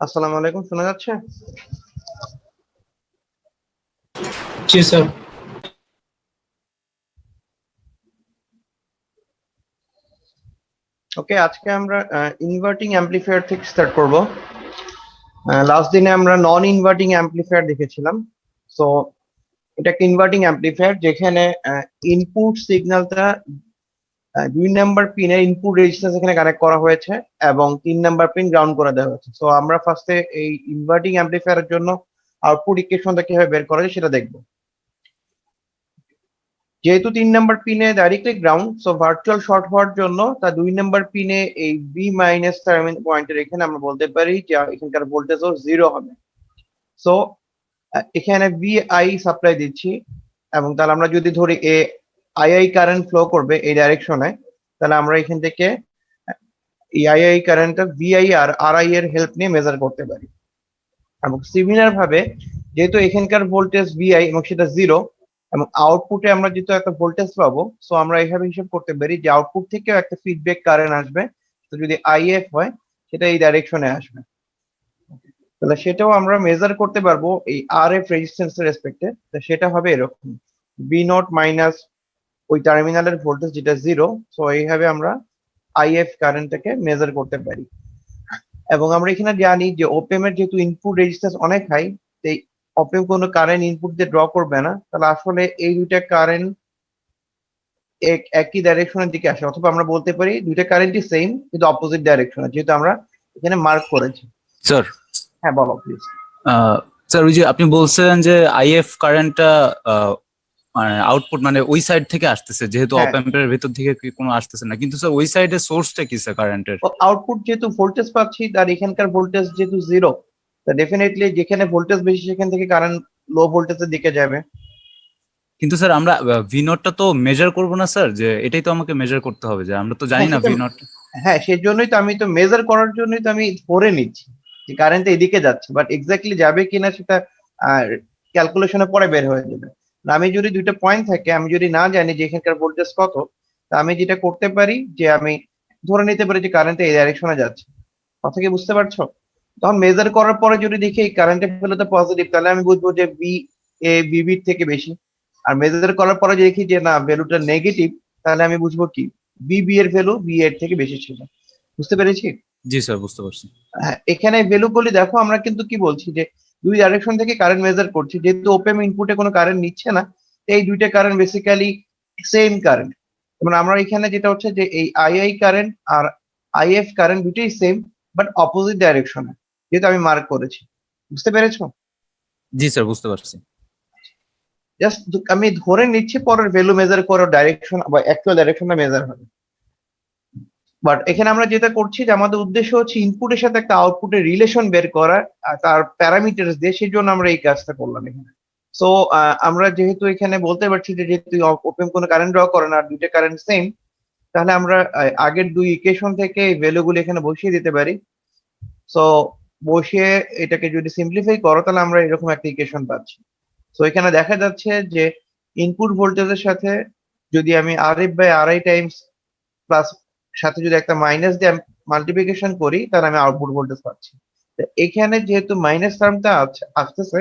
আসসালামু আলাইকুম, শোনা যাচ্ছে? জি স্যার। ওকে, আজকে আমরা ইনভার্টিং অ্যাম্পলিফায়ার থেকে স্টার্ট করব। লাস্ট দিনে আমরা নন ইনভার্টিং অ্যাম্পলিফায়ার দেখেছিলাম। সো এটা একটা ইনভার্টিং অ্যাম্পলিফায়ার যেখানে ইনপুট সিগন্যালটা 2 নাম্বার পিনের ইনপুট রেজিস্ট্যান্স এখানে কানেক্ট করা হয়েছে এবং 3 নাম্বার পিন গ্রাউন্ড করে দেওয়া হয়েছে। সো আমরা ফার্স্টে এই ইনভার্টিং অ্যাম্পলিফায়ারের জন্য আউটপুট ইকুয়েশনটা কিভাবে বের করা যায় সেটা দেখবো। যেহেতু 3 নাম্বার পিনে directly ground, so virtual short হওয়ার জন্য তার 2 নাম্বার পিনে এই বি মাইনাস টার্মিনাল পয়েন্টের এখানে আমরা বলতে পারি যে এখানকার ভোল্টেজও 0 হবে। সো এখানে ভি আই সাপ্লাই দিচ্ছি এবং তাহলে আমরা যদি ধরি আই কারেন্ট ফ্লো করবে এই ডাইরেকশনে, তাহলে আমরা এখান থেকে এই আই কারেন্টটা ভিআই আর আর আই এর হেল্প নিয়ে মেজার করতে পারি। এবং সিমিলার ভাবে যেহেতু এখানকার ভোল্টেজ ভিআই এবং সেটা 0 এবং আউটপুটে আমরা যেহেতু একটা ভোল্টেজ পাবো, সো আমরা এইভাবে হিসাব করতে পারি যে আউটপুট থেকেও একটা ফিডব্যাক কারেন্ট আসবে। তো যদি আইএফ হয় সেটা এই ডাইরেকশনে আসবে, তাহলে সেটাও আমরা মেজার করতে পারবো এই আর এফ রেজিস্ট্যান্সের রেসপেক্টে। তো সেটা হবে এরকম, বি নট মাইনাস ওই টার্মিনালের ভোল্টেজ যেটা 0। সো এইভাবে আমরা আইএফ কারেন্টটাকে মেজার করতে পারি। এবং আমরা এখানে জানি যে ওপেম এর যেহেতু ইনপুট রেজিস্ট্যান্স অনেক হাই, এই ওপেম কোনো কারেন্ট ইনপুট দিয়ে ড্র করবে না, তাহলে আসলে এই দুইটা কারেন্ট একই ডাইরেকশনের দিকে আসে, অথবা আমরা বলতে পারি দুইটা কারেন্টই সেম কিন্তু অপোজিট ডাইরেকশনে, যেহেতু আমরা এখানে মার্ক করেছি। স্যার, হ্যাঁ, বলো প্লিজ। স্যার ওই যে আপনি বলছিলেন যে আইএফ কারেন্টটা মানে আউটপুট মানে ওই সাইড থেকে আসতেছে, যেহেতু অপ হ্যাঁ, অ্যাম্পের ভেতর থেকে কোনো আসতেছে না, কিন্তু স্যার ওই সাইডের সোর্সটা কি স্যার কারেন্টের? আউটপুট যেহেতু ভোল্টেজ পাচ্ছি তার এখানকার ভোল্টেজ যেহেতু 0, তা ডেফিনেটলি যেখানে ভোল্টেজ বেশি সেখান থেকে কারেন্ট লো ভোল্টেজের দিকে যাবে। কিন্তু স্যার আমরা ভি নটটা তো মেজার করবো না স্যার, যে এটাই তো আমাকে মেজার করতে হবে, যে আমরা তো জানি হ্যাঁ না সেটা, ভি নট। হ্যাঁ সেই জন্যই তো আমি তো মেজার করার জন্যই তো আমি ধরে নিচ্ছি যে কারেন্ট এদিকে যাচ্ছে, বাট এক্স্যাক্টলি যাবে কিনা সেটা ক্যালকুলেশনে পরে বের হয়ে যাবে। না, আমি যদি দুইটা পয়েন্ট থাকে, আমি যদি না জানি যে এখানকার ভোল্টেজ কত, তা আমি যেটা করতে পারি যে আমি ধরে নিতে পারি যে কারেন্ট এই ডাইরেকশনে যাচ্ছে। কথা কি বুঝতে পারছো? তখন মেজার করার পরে যদি দেখি এই কারেন্টের ভ্যালু তো পজিটিভ, তাহলে আমি বুঝবো যে বি এ বিবির থেকে বেশি। আর মেজার করার পরে যদি দেখি যে না ভ্যালুটা নেগেটিভ, তাহলে আমি বুঝবো কি বিবি এর ভ্যালু বি এর থেকে বেশি ছিল। বুঝতে পেরেছি? জি স্যার, বুঝতে পারছি। হ্যাঁ, এখানে ভ্যালু গুলি দেখো, আমরা কিন্তু কি বলছি যে দুই ডাইরেকশন থেকে কারেন্ট মেজার করছি, যেহেতু ওপেন ইনপুটে কোনো কারেন্ট নিচ্ছে না, এই দুইটা কারেন্ট বেসিক্যালি সেম কারেন্ট। যেমন আমরা এখানে যেটা হচ্ছে যে এই আই কারেন্ট আর আইএফ কারেন্ট দুটোই সেম, বাট অপোজিট ডাইরেকশনে, যেহেতু আমি মার্ক করেছি। বুঝতে পেরেছো? জি স্যার, বুঝতে পারছি। জাস্ট আমি ধরে নিচ্ছি পরের ভ্যালু মেজার করে ডাইরেকশন বা অ্যাকচুয়াল ডাইরেকশনটা মেজার হবে। বাট এখানে আমরা যেটা করছি যে আমাদের উদ্দেশ্য হচ্ছে ইনপুটের সাথে একটা আউটপুটের রিলেশন বের করা, আর তার প্যারামিটার দিয়ে, সেই জন্য আমরা এই কাজটা করলাম এখানে। সো আমরা যেহেতু এখানে বলতে পারছি যে যেহেতু ওপেন কোনো কারেন্ট ড্র করে না আর দুইটা কারেন্ট সেম, তাহলে আমরা আগের দুই ইকুয়েশন থেকে এই ভ্যালুগুলো এখানে বসিয়ে দিতে পারি। সো বসিয়ে এটাকে যদি সিম্পলিফাই করো, তাহলে আমরা এরকম একটা ইকুয়েশন পাচ্ছি। সো এখানে দেখা যাচ্ছে যে ইনপুট ভোল্টেজের সাথে যদি আমি R F by R I times plus সাথে যদি একটা মাইনাস দিয়ে মাল্টিপ্লিকেশন করি, তাহলে আমি আউটপুট ভোল্টেজ পাচ্ছি। তো এখানে যেহেতু মাইনাস টার্মটা আসতেছে,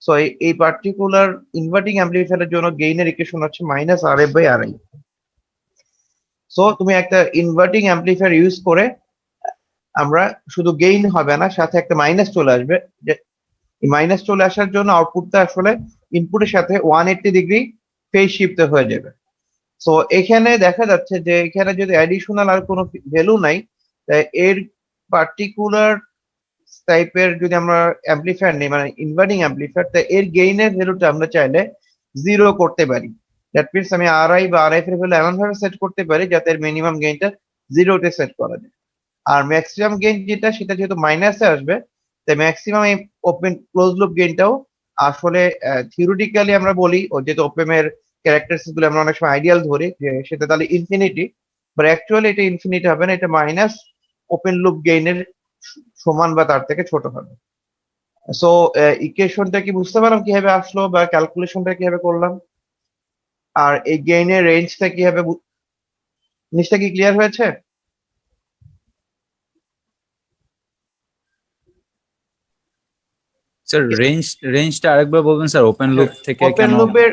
সো এই পার্টিকুলার ইনভার্টিং অ্যাম্পলিফায়ারের জন্য গেইনের ইকুয়েশন হচ্ছে minus R F by R I. So তুমি একটা ইনভার্টিং অ্যাম্পলিফায়ার ইউজ করে আমরা শুধু গেইন হবে না, সাথে একটা মাইনাস চলে আসবে। যে মাইনাস চলে আসার জন্য আউটপুটটা আসলে ইনপুটের সাথে 180 ডিগ্রি ফেজ শিফট হয়ে যাবে। সো এখানে দেখা যাচ্ছে যে এখানে যদি অ্যাডিশনাল আর কোনো ভ্যালু নাই, তাই এর পার্টিকুলার টাইপের যদি আমরা অ্যাম্পলিফায়ার নেই, মানে ইনভার্টিং অ্যাম্পলিফায়ার, তাই এর গেইনের ভ্যালুটা আমরা চাইলে 0 করতে পারি। দ্যাট মিনস আমি আর আই বা আর এফ এর ভ্যালু এমন ভাবে সেট করতে পারি যাতে এর মিনিমাম গেইনটা 0-তে সেট করা যায়। আর ম্যাক্সিমাম গেইন যেটা, সেটা যেহেতু মাইনাসে আসবে, তাই ম্যাক্সিমাম এই ওপেন ক্লোজ লুপ গেইনটাও আসলে থিওরিটিক্যালি আমরা বলি, ও যেহেতু ওপেন এর ক্যারেক্টারিস্টিক্স গুলো আমরা অনেক সময় আইডিয়াল ধরি যে সেটা তাহলে ইনফিনিটি, বাট অ্যাকচুয়ালি এটা ইনফিনিটি হবে না, এটা মাইনাস ওপেন লুপ গেইনের সমান বা তার থেকে ছোট হবে। সো ইকুয়েশনটা কি বুঝতে পারলাম কিভাবে আসলো বা ক্যালকুলেশনটা কিভাবে করলাম, আর এই গেইনের রেঞ্জটা কিভাবে জিনিসটা কি ক্লিয়ার হয়েছে? স্যার রেঞ্জটা আরেকবার বলবেন স্যার, ওপেন লুপ থেকে ওপেন কেন? লুপের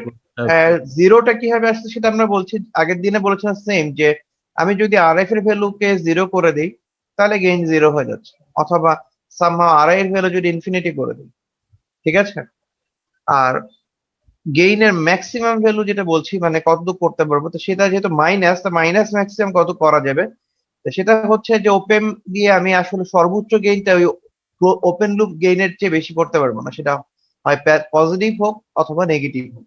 জিরোটা কিভাবে আসছে সেটা আমরা বলছি, আগের দিনে বলেছিলাম সেম, যে আমি যদি আরএফ এর ভ্যালুকে জিরো করে দিই তাহলে গেইন জিরো হয়ে যাচ্ছে, অথবা সামহাও আরআই এর ভ্যালু যদি ইনফিনিটি করে দিই, ঠিক আছে। আর গেইনের ম্যাক্সিমাম ভ্যালু যেটা বলছি, মানে কতটুকু করতে পারবো, তো সেটা যেহেতু মাইনাস, তো মাইনাস ম্যাক্সিমাম কত করা যাবে, তো সেটা হচ্ছে যে ওপেন দিয়ে আমি আসলে সর্বোচ্চ গেইনটা ওই ওপেন লুপ গেইনের চেয়ে বেশি করতে পারবো না, সেটা হয় পজিটিভ হোক অথবা নেগেটিভ হোক।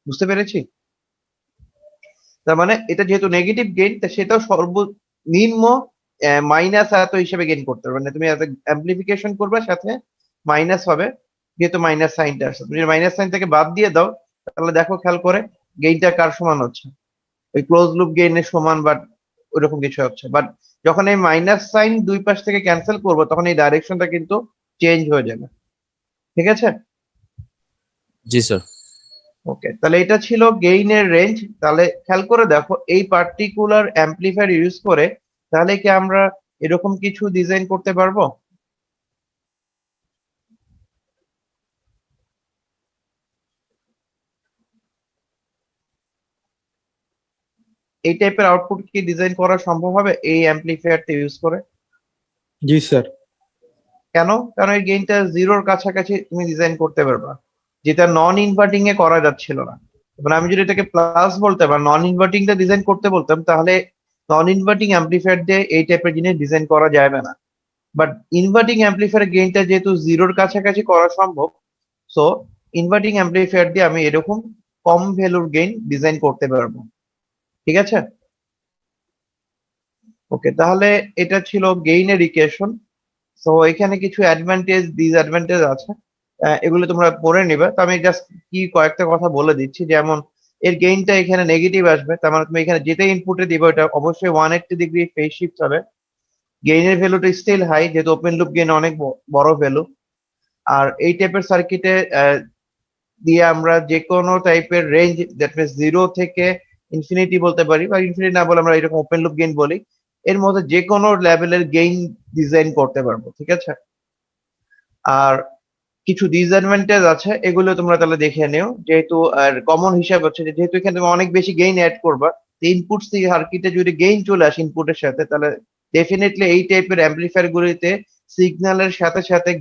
বুঝতে পেরেছি? তার মানে এটা যেহেতু নেগেটিভ গেইন, তা সেটাও সর্বনিম্ন মাইনাস এত হিসেবে গেইন করতে পারবে না, তুমি অ্যাম্প্লিফিকেশন করবে সাথে মাইনাস হবে, যেহেতু মাইনাস সাইনটা আসছে, তুমি যদি মাইনাস সাইন থেকে বাদ দিয়ে দাও তাহলে দেখো খেয়াল করে গেইনটা কার সমান হচ্ছে, ওই ক্লোজ লুপ গেইনের সমান, বাট ওইরকম কিছু হচ্ছে। বাট যখন এই মাইনাস সাইন দুই পাশ থেকে ক্যান্সেল করবো তখন এই ডাইরেকশনটা কিন্তু চেঞ্জ হয়ে যাবে, ঠিক আছে। জি স্যার। ওকে, তাহলে এটা ছিল গেইনের রেঞ্জ। তাহলে খেয়াল করে দেখো এই পার্টিকুলার অ্যাম্পলিফায়ার ইউজ করে তাহলে কি আমরা এরকম কিছু ডিজাইন করতে পারবো? এই টাইপের আউটপুট কি ডিজাইন করা সম্ভব হবে এই অ্যাম্পলিফায়ারটা ইউজ করে? জি স্যার। কেন? কারণ এই গেইনটা জিরোর কাছাকাছি তুমি ডিজাইন করতে পারবা, যেটা নন ইনভার্টিং এ করা যাচ্ছিল না। এবার আমি যদি এটাকে প্লাস বলতে বা নন ইনভার্টিংটা ডিজাইন করতে বলতাম, তাহলে নন ইনভার্টিং অ্যাম্পলিফায়ার দিয়ে এই টাইপের জিনিস ডিজাইন করা যাবে না। বাট ইনভার্টিং অ্যাম্পলিফায়ার গেইনটা যেহেতু জিরোর কাছাকাছি করা সম্ভব, সো ইনভার্টিং অ্যাম্পলিফায়ার দিয়ে আমি এরকম কম ভ্যালুর গেইন ডিজাইন করতে পারবো, ঠিক আছে। ওকে, তাহলে এটা ছিল গেইনের ইকুয়েশন। তো এখানে কিছু অ্যাডভান্টেজ ডিসঅ্যাডভান্টেজ আছে, এগুলো তোমরা পড়ে নিবে। তো আমি জাস্ট কি কয়েকটা কথা বলে দিচ্ছি, যেমন এর গেইনটা এখানে নেগেটিভ আসবে, তার মানে তুমি এখানে যেটা ইনপুটে দিবে ওটা অবশ্যই 180 ডিগ্রি ফেজ শিফট হবে। গেইনের ভ্যালুটা স্টিল হাই, যেহেতু ওপেন লুপ গেইন অনেক বড় ভ্যালু। আর এই টাইপের সার্কিটে দিয়ে আমরা যে কোনো টাইপের রেঞ্জ, দ্যাট মিনস জিরো থেকে ইনফিনিটি বলতে পারি, বা ইনফিনিটি না বলে আমরা এরকম ওপেন লুপ গেইন বলি, এর মধ্যে যে কোনো লেভেলের গেইন ডিজাইন করতে পারবো, ঠিক আছে। আর কিছু ডিসঅ্যাডভান্টেজ আছে, এগুলো তোমরা তাহলে দেখে নিও। যেহেতু কমন হিসাব হচ্ছে যে যেহেতু এখানে তুমি অনেক বেশি গেইন অ্যাড করবা, ইনপুট সার্কিটে যদি গেইন চলে আসে ইনপুটের সাথে, তাহলে ডেফিনেটলি এই টাইপের অ্যাম্পলিফায়ার গুলিতে সিগন্যালের সাথে সাথে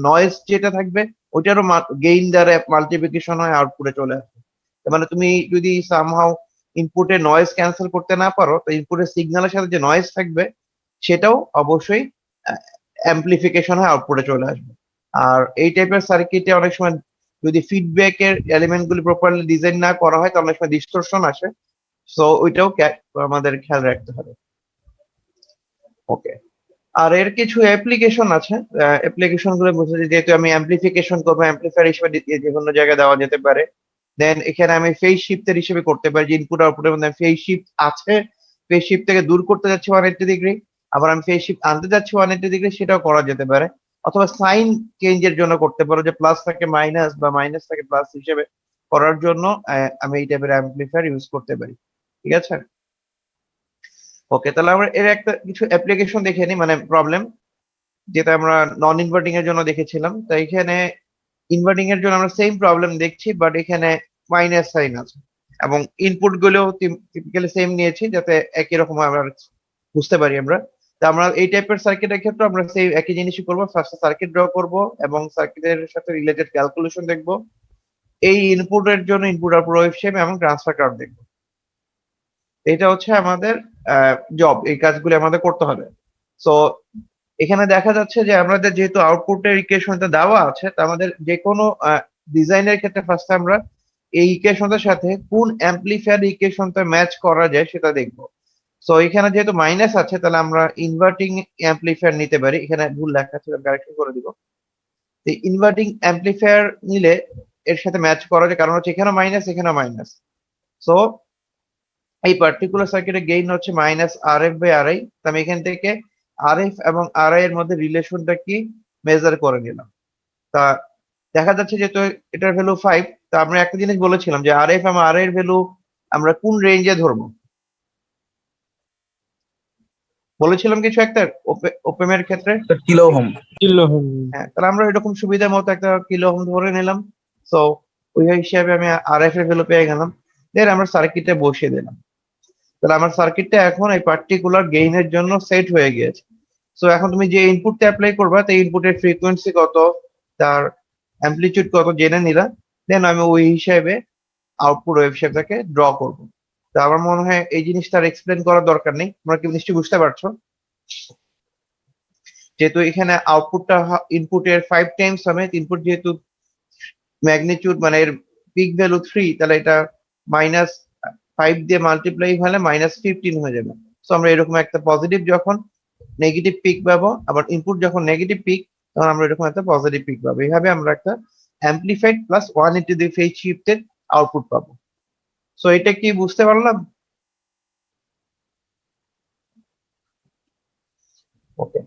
নয়েজ যেটা থাকবে ওইটারও গেইন দ্বারা মাল্টিপ্লিকেশন হয় আউটপুটে চলে আসবে। তার মানে তুমি যদি সামহাও ইনপুটে নয়েজ ক্যান্সেল করতে না পারো, তো ইনপুটের সিগন্যালের সাথে যে নয়েজ থাকবে সেটাও অবশ্যই অ্যাম্পলিফিকেশন হয় আউটপুটে চলে আসবে। আর এই টাইপের সার্কিটে অনেক সময় যদি ফিডব্যাকের এলিমেন্ট গুলি প্রপারলি ডিজাইন না করা হয় তাহলে অনেক সময় ডিস্টরশন আসে, সো ওইটাও আমাদের খেয়াল রাখতে হবে। ওকে, আর এর কিছু অ্যাপ্লিকেশন আছে, অ্যাপ্লিকেশন গুলো বুঝতে, যেহেতু আমি অ্যাম্পলিফিকেশন করবো, অ্যাম্পলিফায়ার হিসেবে যে কোনো জায়গায় দেওয়া যেতে পারে। দেন এখানে আমি ফেজ শিফটের হিসেবে করতে পারি, যে ইনপুট আউটপুটের মধ্যে ফেজ শিফট আছে, ফেজ শিফট থেকে দূর করতে যাচ্ছি 180 ডিগ্রি, আবার আমি ফেজ শিফট আনতে যাচ্ছি 180 ডিগ্রি, সেটাও করা যেতে পারে। অথবা সাইন চেঞ্জের জন্য করতে পারো, যে প্লাস থেকে মাইনাস বা মাইনাস থেকে প্লাস হিসেবে করার জন্য আমি এই টাইপের অ্যাম্পলিফায়ার ইউজ করতে পারি, ঠিক আছে। ওকে, তাহলে আমরা এর একটা কিছু অ্যাপ্লিকেশন দেখে নিই, মানে প্রবলেম যেটা আমরা নন ইনভার্টিং এর জন্য দেখেছিলাম। তো এখানে ইনভার্টিং এর জন্য আমরা সেম প্রবলেম দেখছি, বাট এখানে মাইনাস সাইন আছে এবং ইনপুট গুলো টিপিক্যালি সেম নিয়েছি যাতে একই রকম আমরা বুঝতে পারি আমরা। তো আমরা এই টাইপের সার্কিটের ক্ষেত্রে আমরা সেই একই জিনিসই করবো, ফার্স্টে সার্কিট ড্র করব এবং সার্কিটের সাথে রিলেটেড ক্যালকুলেশন দেখবো। এই ইনপুটের জন্য ইনপুট আউটপুট ওয়েভ শেপ এবং ট্রান্সফার কার্ভ দেখবো। এটা হচ্ছে আমাদের জব, এই কাজগুলো আমাদের করতে হবে। সো এখানে দেখা যাচ্ছে যে আমাদের যেহেতু আউটপুটের ইকুয়েশনটা দেওয়া আছে, তা আমাদের যে কোনো ডিজাইনের ক্ষেত্রে ফার্স্ট আমরা এই ইকুয়েশনটার সাথে কোন অ্যাম্পলিফায়ার ইকুয়েশনটা ম্যাচ করা যায় সেটা দেখবো। সো এখানে যেহেতু মাইনাস আছে তাহলে আমরা ইনভার্টিং অ্যাম্পলিফায়ার নিতে পারি, এখানে ভুল লেখা ছিল, কারেকশন করে দিব। ইনভার্টিং অ্যাম্পলিফায়ার নিলে এর সাথে ম্যাচ করা যায়, কারণ হচ্ছে এখানে মাইনাস এখানে মাইনাস। সো এই পার্টিকুলার সার্কিটের গেইন হচ্ছে minus R F by R I. আমি এখান থেকে আর এফ এবং আর আই এর মধ্যে রিলেশনটা কি মেজার করে নিলাম। তা দেখা যাচ্ছে যেহেতু এটার ভ্যালু 5, তা আমরা একটা জিনিস বলেছিলাম যে আর এফ এবং আর আই এর ভ্যালু আমরা কোন রেঞ্জে ধরবো। বলেছিলাম কিছু একটা ওপেম এর ক্ষেত্রে। Kilo ohm. Kilo home. হ্যাঁ, তাহলে আমরা এরকম সুবিধা মতো একটা কিলো ওহম ধরে নিলাম। সো ওই হিসাবে আমি আরএফ এর ভ্যালু পেয়ে গেলাম। দেন আমরা সার্কিটে বসিয়ে দিলাম। তাহলে আমার সার্কিটটা এখন এই পার্টিকুলার গেইনের জন্য সেট হয়ে গিয়েছে। সো এখন তুমি যে ইনপুটটা অ্যাপ্লাই করবা, তাই ইনপুটের ফ্রিকোয়েন্সি কত, তার অ্যামপ্লিটিউড কত জেনে নিলা। দেন আমি ওই হিসাবে আউটপুট ওয়েভ শেপটাকে ড্র করবো। তো আমার মনে হয় এই জিনিসটা আর এক্সপ্লেন করার দরকার নেই, তোমরা কি নিশ্চয়ই বুঝতে পারছো। যেহেতু এখানে আউটপুটটা ইনপুটের 5 টাইমস হবে, ইনপুট যেহেতু ম্যাগনিটিউড মানে এর পিক ভ্যালু 3, তাহলে এটা -5 দিয়ে মাল্টিপ্লাই হলে -15 হয়ে যাবে। সো আমরা এরকম একটা পজিটিভ যখন নেগেটিভ পিক পাবো, আবার ইনপুট যখন নেগেটিভ পিক, তখন আমরা এরকম একটা পজিটিভ পিক পাবো। এইভাবে আমরা একটা amplified plus 180 phase shifted output পাবো। সো এটা কি বুঝতে পারলাম? ওকে,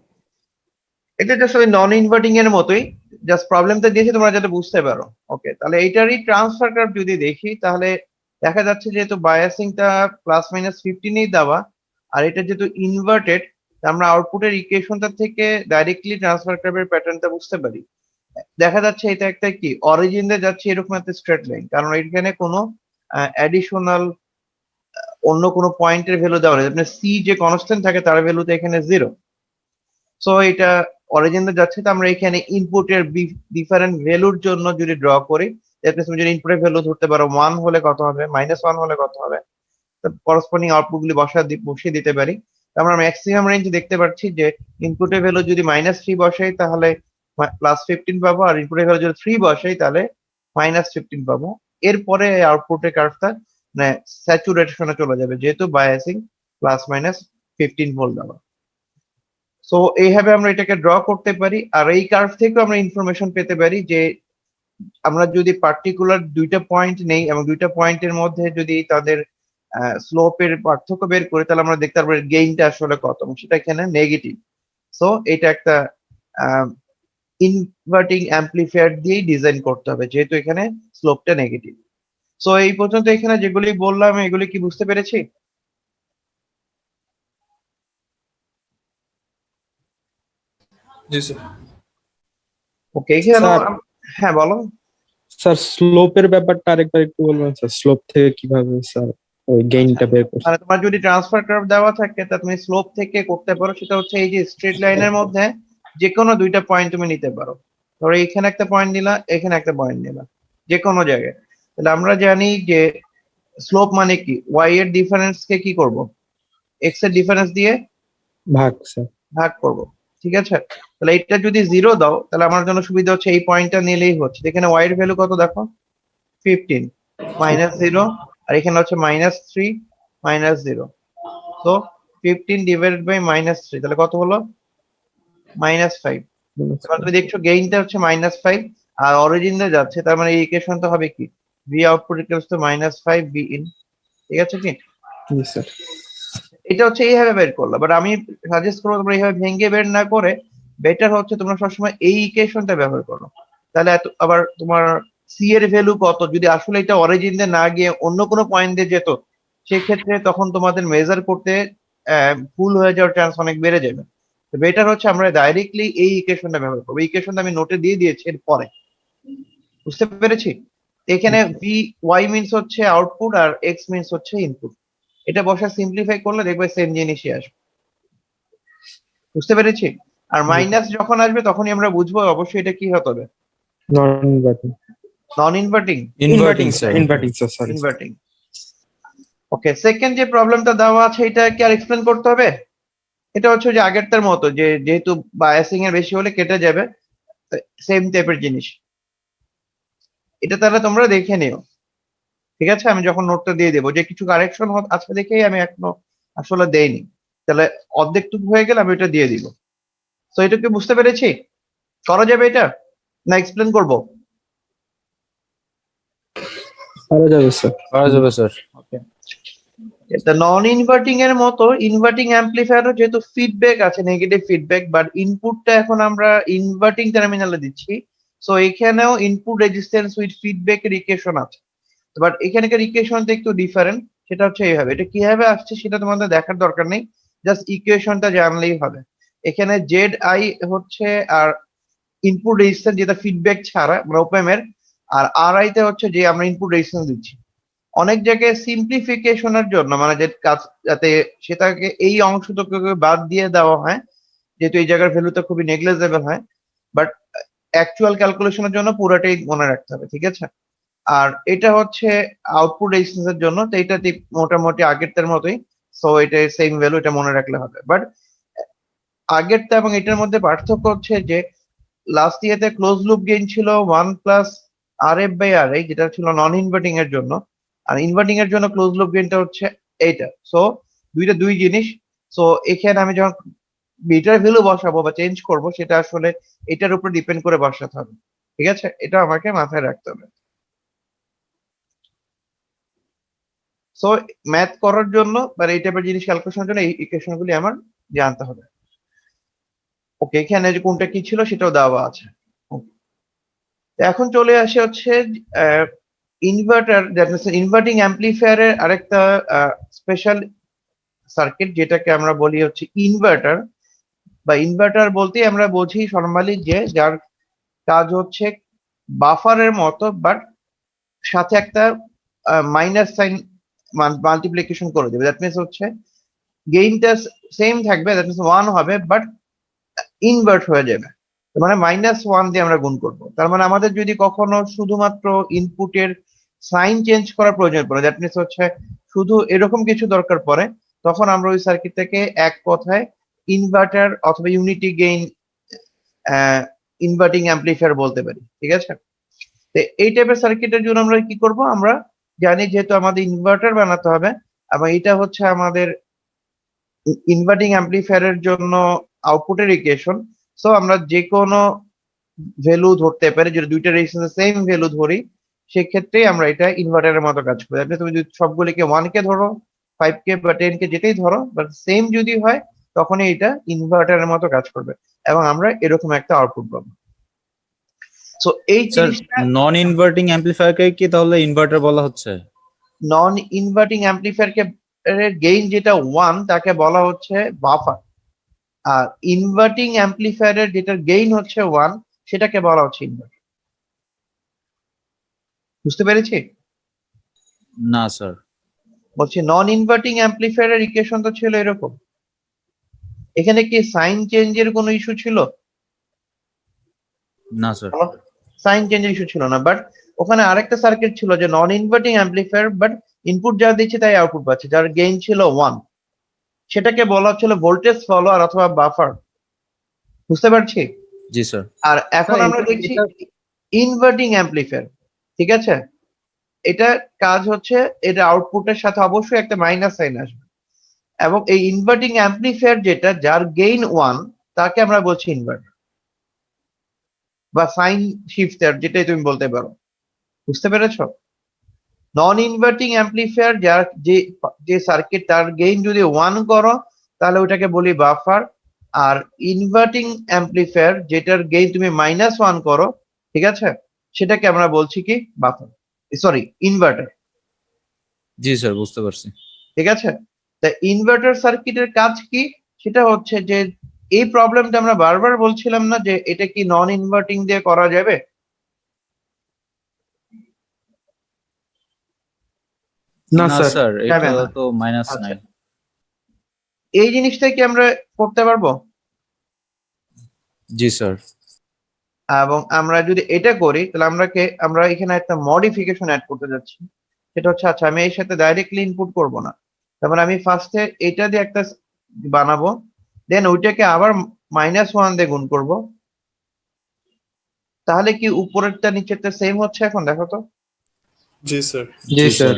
এটা জাস্ট ওই নন ইনভার্টিং এর মতোই, জাস্ট প্রবলেমটা দিয়েছি তোমরা যাতে বুঝতে পারো। ওকে, তাহলে এইটারই ট্রান্সফার কার্ভ যদি দেখি, তাহলে দেখা যাচ্ছে যেহেতু বায়াসিংটা +-15 দেওয়া, আর এটা যেহেতু ইনভার্টেড, আমরা আউটপুটের ইকুয়েশনটা থেকে ডাইরেক্টলি ট্রান্সফার কার্ভের প্যাটার্নটা বুঝতে পারি। দেখা যাচ্ছে এটা একটা কি অরিজিন দিয়ে যাচ্ছে এরকম একটা স্ট্রেট লাইন, কারণ এখানে কোনো অ্যাডিশনাল অন্য কোনো পয়েন্টের ভ্যালু দেওয়া নেই। আপনার সি যে কনস্ট্যান্ট থাকে তার ভ্যালু তো এখানে 0। সো এটা অরিজিন যাচ্ছে, তো আমরা এখানে ইনপুটের ডিফারেন্ট ভ্যালুর জন্য যদি ড্র করি, তুমি যদি ইনপুটের ভ্যালু ধরতে পারো 1 হলে কত হবে, -1 হলে কত হবে, করসপন্ডিং আউটপুট গুলি বসিয়ে দিতে পারি। আমরা ম্যাক্সিমাম রেঞ্জ দেখতে পাচ্ছি যে ইনপুটের ভ্যালু যদি -3 বসাই তাহলে +15 পাবো, আর ইনপুটের ভ্যালু যদি 3 বসাই তাহলে -15 পাবো। এরপরে আউটপুটের কার্ভটা মানে স্যাচুরেশনে চলে যাবে, যেহেতু বায়াসিং +-15 ভোল্ট দেওয়া। সো এইভাবে আমরা এটাকে ড্র করতে পারি, আর এই কার্ভ থেকেও আমরা ইনফরমেশন পেতে পারি যে আমরা যদি পার্টিকুলার দুইটা পয়েন্ট নেই এবং দুইটা পয়েন্টের মধ্যে যদি তাদের স্লোপের পার্থক্য বের করি, তাহলে আমরা দেখতে পারবো গেইনটা আসলে কত, এবং সেটা এখানে নেগেটিভ। সো এটা একটা ইনভার্টিং অ্যাম্পলিফায়ার দিয়েই ডিজাইন করতে হবে, যেহেতু এখানে স্লোপটা নেগেটিভ। সো এই পর্যন্ত এখানে যেগুলি বললাম এগুলি কি বুঝতে পেরেছি? জি স্যার। ওকে, এখানে স্যার হ্যাঁ বলো। স্যার স্লোপের ব্যাপারটা আরেকবার একটু বলবেন স্যার, স্লোপ থেকে কিভাবে স্যার ওই গেইনটা বের করছেন? মানে তোমার যদি ট্রান্সফার কার্ভ দেওয়া থাকে তা তুমি স্লোপ থেকে করতে পারো, সেটা হচ্ছে এই যে স্ট্রেট লাইনের মধ্যে যে কোনো দুইটা পয়েন্ট তুমি নিতে পারো। ধরো এখানে একটা পয়েন্ট নিলা, এখানে একটা পয়েন্ট নিলা, যে কোনো জায়গায়। তাহলে আমরা জানি যে স্লোপ মানে কি, ওয়াই এর ডিফারেন্স কে কি করব, এক্স এর ডিফারেন্স দিয়ে ভাগ স্যার। ভাগ করব। ঠিক আছে, তাহলে এটা যদি 0 দাও তাহলে আমার জন্য সুবিধা হচ্ছে এই পয়েন্টটা নিলেই হচ্ছে। এখানে ওয়াই এর ভ্যালু কত দেখো, 15 -0, আর এখানে হচ্ছে -3 -0। তো 15 ডিভাইডেড বাই -3, তাহলে কত হলো, -5। এবার তুমি দেখছো গেইনটা হচ্ছে -5, আর অরিজিন দিয়ে যাচ্ছে, তার মানে এই ইকুয়েশনটা হবে কি, V output equals to -5 V in. ঠিক আছে কি, জি স্যার। এটা হচ্ছে এইভাবে বের করলো, বাট আমি সাজেস্ট করবো তোমরা এইভাবে ভেঙে বের না করে বেটার হচ্ছে তোমরা সবসময় এই ইকুয়েশনটা ব্যবহার করো। তাহলে আবার তোমার সি এর ভ্যালু কত, যদি আসলে এটা অরিজিন দিয়ে না গিয়ে অন্য কোনো পয়েন্ট দিয়ে যেত, সেক্ষেত্রে তখন তোমাদের মেজার করতে ভুল হয়ে যাওয়ার চান্স অনেক বেড়ে যাবে। তো বেটার হচ্ছে আমরা ডাইরেক্টলি এই ইকুয়েশনটা ব্যবহার করবো। ইকুয়েশনটা আমি নোটে দিয়ে দিয়েছি এর পরে, বুঝতে পেরেছি। এখানে ভি ওয়াই মিনস হচ্ছে আউটপুট আর এক্স মিনস হচ্ছে ইনপুট। এটা বসা সিম্পলিফাই করলে দেখবে সেম জিনিসই আসবে, বুঝতে পেরেছি। আর মাইনাস যখন আসবে তখনই আমরা বুঝবো অবশ্যই এটা কি হতে হবে, non inverting. Non inverting. Inverting sir. Inverting sir, sorry. Inverting. Okay, second যে প্রবলেমটা দেওয়া আছে এটা কি আর এক্সপ্লেন করতে হবে? এটা হচ্ছে যে আগেরটার মতো, যে যেহেতু বায়াসিং এর বেশি হলে কেটে যাবে, সেম টাইপের জিনিস। এটা তাহলে তোমরা দেখে নিও, ঠিক আছে। আমি যখন নোটটা দিয়ে দেবো, যে কিছু কারেকশন আছে দেখেই আমি এখনো আসলে দেইনি, তাহলে অর্ধেকটুকু হয়ে গেলে আমি এটা দিয়ে দিব। তো এটা কি বুঝতে পেরেছি, করা যাবে এটা না এক্সপ্লেন করবো? করা যাবে স্যার। করা যাবে স্যার। ওকে, এটা নন ইনভার্টিং এর মতো ইনভার্টিং অ্যাম্পলিফায়ারও যেহেতু ফিডব্যাক আছে, নেগেটিভ ফিডব্যাক, বাট ইনপুটটা এখন আমরা ইনভার্টিং টার্মিনালে দিচ্ছি। সো এখানেও ইনপুট রেজিস্ট্যান্স উইথ ফিডব্যাক এর ইকুয়েশন আছে, বাট এখানকার ইকুয়েশনটা একটু ডিফারেন্ট। সেটা হচ্ছে এইভাবে, এটা কিভাবে আসছে সেটা তোমাদের দেখার দরকার নেই, জাস্ট ইকুয়েশনটা জানলেই হবে। এখানে জেড আই হচ্ছে আর ইনপুট রেজিস্ট্যান্স যেটা ফিডব্যাক ছাড়া মানে ওপেমের, আর আর আই তে হচ্ছে যে আমরা ইনপুট রেজিস্ট্যান্স দিচ্ছি। অনেক জায়গায় সিম্পলিফিকেশনের জন্য মানে যে কাজ যাতে সেটাকে এই অংশটুকু বাদ দিয়ে দেওয়া হয়, যেহেতু এই জায়গার ভ্যালুটা খুবই নেগলেজেবল হয়, বাট অ্যাকচুয়াল ক্যালকুলেশনের জন্য পুরোটাই মনে রাখতে হবে, ঠিক আছে? আর এটা হচ্ছে আউটপুট রেজিস্ট্যান্স এর জন্য, তো এটা মোটামুটি আগেরটার মতোই, সো এটা সেম ভ্যালু, এটা মনে রাখলে হবে। বাট আগেরটা এবং এটার মধ্যে পার্থক্য হচ্ছে যে লাস্ট ইয়ারতে ক্লোজ লুপ গেইন ছিল 1 plus R F by R I, যেটা ছিল নন ইনভার্টিং এর জন্য, আর ইনভার্টিং এর জন্য ক্লোজ লুপ গেইনটা হচ্ছে এইটা। সো দুইটা দুই জিনিস। সো এখানে আমি যখন বিটার ভ্যালু বসাবো বা চেঞ্জ করব, সেটা আসলে এটার উপর ডিপেন্ড করে বসাতে হবে, ঠিক আছে? এটা আমাকে মাথায় রাখতে হবে। সো ম্যাথ করার জন্য বা এই টাইপের জিনিস ক্যালকুলেশনের জন্য এই ইকুয়েশন গুলি আমার জানতে হবে। ওকে, এখানে যে কোনটা কি ছিল সেটাও দেওয়া আছে। Okay. তো এখন চলে আসে হচ্ছে ইনভার্টার, দ্যাট মিনস ইনভার্টিং অ্যাম্পলিফায়ারের আরেকটা স্পেশাল সার্কিট, যেটাকে আমরা বলি হচ্ছে ইনভার্টার। বা ইনভার্টার বলতেই আমরা বুঝি নরমালি যে যার কাজ হচ্ছে বাফারের মতো, বাট সাথে একটা মাইনাস সাইন মাল্টিপ্লিকেশন করে দেবে। দ্যাট মিনস হচ্ছে গেইনটা সেম থাকবে, দ্যাট মিনস 1 হবে, বাট ইনভার্ট হয়ে যাবে। মানে -1 দিয়ে আমরা গুণ করব। তার মানে আমাদের যদি কখনো শুধুমাত্র ইনপুটের সাইন চেঞ্জ করার প্রয়োজন পড়ে, দ্যাট মিনস হচ্ছে শুধু এরকম কিছু দরকার পড়ে, তখন আমরা ওই সার্কিট থেকে এক কথায় ইনভার্টার অথবা ইউনিটি গেইন ইনভার্টিং অ্যাম্পলিফায়ার বলতে পারি, ঠিক আছে? তো এই টাইপের সার্কিটের জন্য আমরা কি করব, আমরা জানি যেহেতু আমাদের ইনভার্টার বানাতে হবে এবং এটা হচ্ছে আমাদের ইনভার্টিং অ্যাম্পলিফায়ারের জন্য আউটপুটের ইকুয়েশন। সো আমরা যে কোনো ভ্যালু ধরতে পারি, যদি দুইটা রেজিস্ট্যান্স সেম ভ্যালু ধরি, সেক্ষেত্রে আমরা এটা ইনভার্টারের মতো কাজ করি। আপনি তুমি যদি সবগুলিকে 1 কে ধরো, 5 কে বা 10 কে যেটাই ধরো, বাট সেম যদি হয় তখনই এটা ইনভার্টারের মতো কাজ করবে এবং আমরা এরকম একটা আউটপুট পাবো। সো এই স্যার, জিনিসটা নন ইনভার্টিং অ্যাম্পলিফায়ারকে কি তাহলে ইনভার্টার বলা হচ্ছে? নন ইনভার্টিং অ্যাম্পলিফায়ারকে গেইন যেটা 1 তাকে বলা হচ্ছে বাফার, আর ইনভার্টিং অ্যাম্পলিফায়ারের যেটার গেইন হচ্ছে 1 সেটাকে বলা হচ্ছে ইনভার্টার। বুঝতে পেরেছি? না স্যার। বলছি নন ইনভার্টিং অ্যাম্পলিফায়ারের ইকুয়েশন তো ছিল এরকম। এখানে কি সাইন চেঞ্জের কোনো ইস্যু ছিল? না স্যার। সাইন চেঞ্জের ইস্যু ছিল না, বাট ওখানে আরেকটা সার্কিট ছিল যে নন ইনভার্টিং অ্যাম্পলিফায়ার, বাট ইনপুট যা দিচ্ছে তাই আউটপুট পাচ্ছে, যার গেইন ছিল 1, সেটাকে বলা হচ্ছিল ভোল্টেজ ফলোয়ার অথবা বাফার। বুঝতে পারছি? জি স্যার। আর এখন আমরা দেখছি ইনভার্টিং অ্যাম্পলিফায়ার, ঠিক আছে? এটা কাজ হচ্ছে এটা আউটপুটের সাথে অবশ্যই একটা মাইনাস সাইন আসবে, এবং এই ইনভার্টিং অ্যাম্পলিফায়ার যেটা যার গেইন 1 তাকে আমরা বলছি ইনভার্টার বা সাইন শিফটার, যেটাই তুমি বলতে পারো। বুঝতে পেরেছো? নন ইনভার্টিং অ্যাম্পলিফায়ার যার যে সার্কিট তার গেইন যদি 1 করো তাহলে ওটাকে বলি বাফার, আর ইনভার্টিং অ্যাম্পলিফায়ার যেটার গেইন তুমি -1 করো, ঠিক আছে, সেটাকে আমরা বলছি কি বাফার, সরি ইনভার্টার। জি স্যার, বুঝতে পারছি। ঠিক আছে? তা ইনভার্টার সার্কিটের কাজ কি, সেটা হচ্ছে যে এই প্রবলেমটা আমরা বারবার বলছিলাম না যে এটা কি নন ইনভার্টিং দিয়ে করা যাবে? না না স্যার। স্যার, যাবে এটা না। তো -9। আচ্ছা, এই জিনিসটা কি আমরা করতে পারবো? জি স্যার। এবং আমরা যদি এটা করি তাহলে আমরা এখানে একটা মডিফিকেশন অ্যাড করতে যাচ্ছি। সেটা হচ্ছে, আচ্ছা আমি এর সাথে ডাইরেক্টলি ইনপুট করব না, তারপর আমি ফার্স্টে এটা দিয়ে একটা বানাবো, দেন ওইটাকে আবার -1 দিয়ে গুণ করব। তাহলে কি উপরেরটা নিচেরটা সেম হচ্ছে? এখন দেখো তো। জি স্যার। জি স্যার।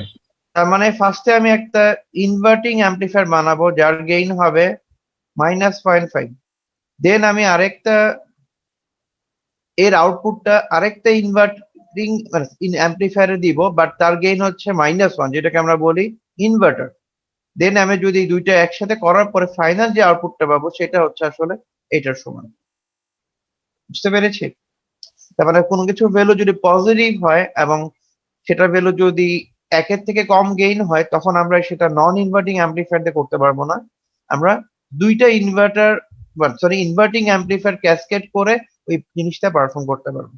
তার মানে ফার্স্টে আমি একটা ইনভার্টিং অ্যাম্পলিফায়ার বানাবো যার গেইন হবে -0.5, দেন আমি আরেকটা এর আউটপুটটা আরেকটা ইনভার্টিং মানে অ্যাম্পলিফায়ারে দিব, বাট তার গেইন হচ্ছে -1, যেটাকে আমরা বলি ইনভার্টার। দেন আমি যদি দুইটা একসাথে করার পরে ফাইনাল যে আউটপুটটা পাবো সেটা হচ্ছে আসলে এটার সমান। বুঝতে পেরেছি? তার মানে কোনো কিছু ভ্যালু যদি পজিটিভ হয় এবং সেটার ভ্যালু যদি 1 এর থেকে কম গেইন হয়, তখন আমরা সেটা নন ইনভার্টিং অ্যাম্পলিফায়ার দিয়ে করতে পারবো না, আমরা দুইটা ইনভার্টার ইনভার্টিং অ্যাম্পলিফায়ার ক্যাসকেড করে ওই জিনিসটা পারফর্ম করতে পারবো।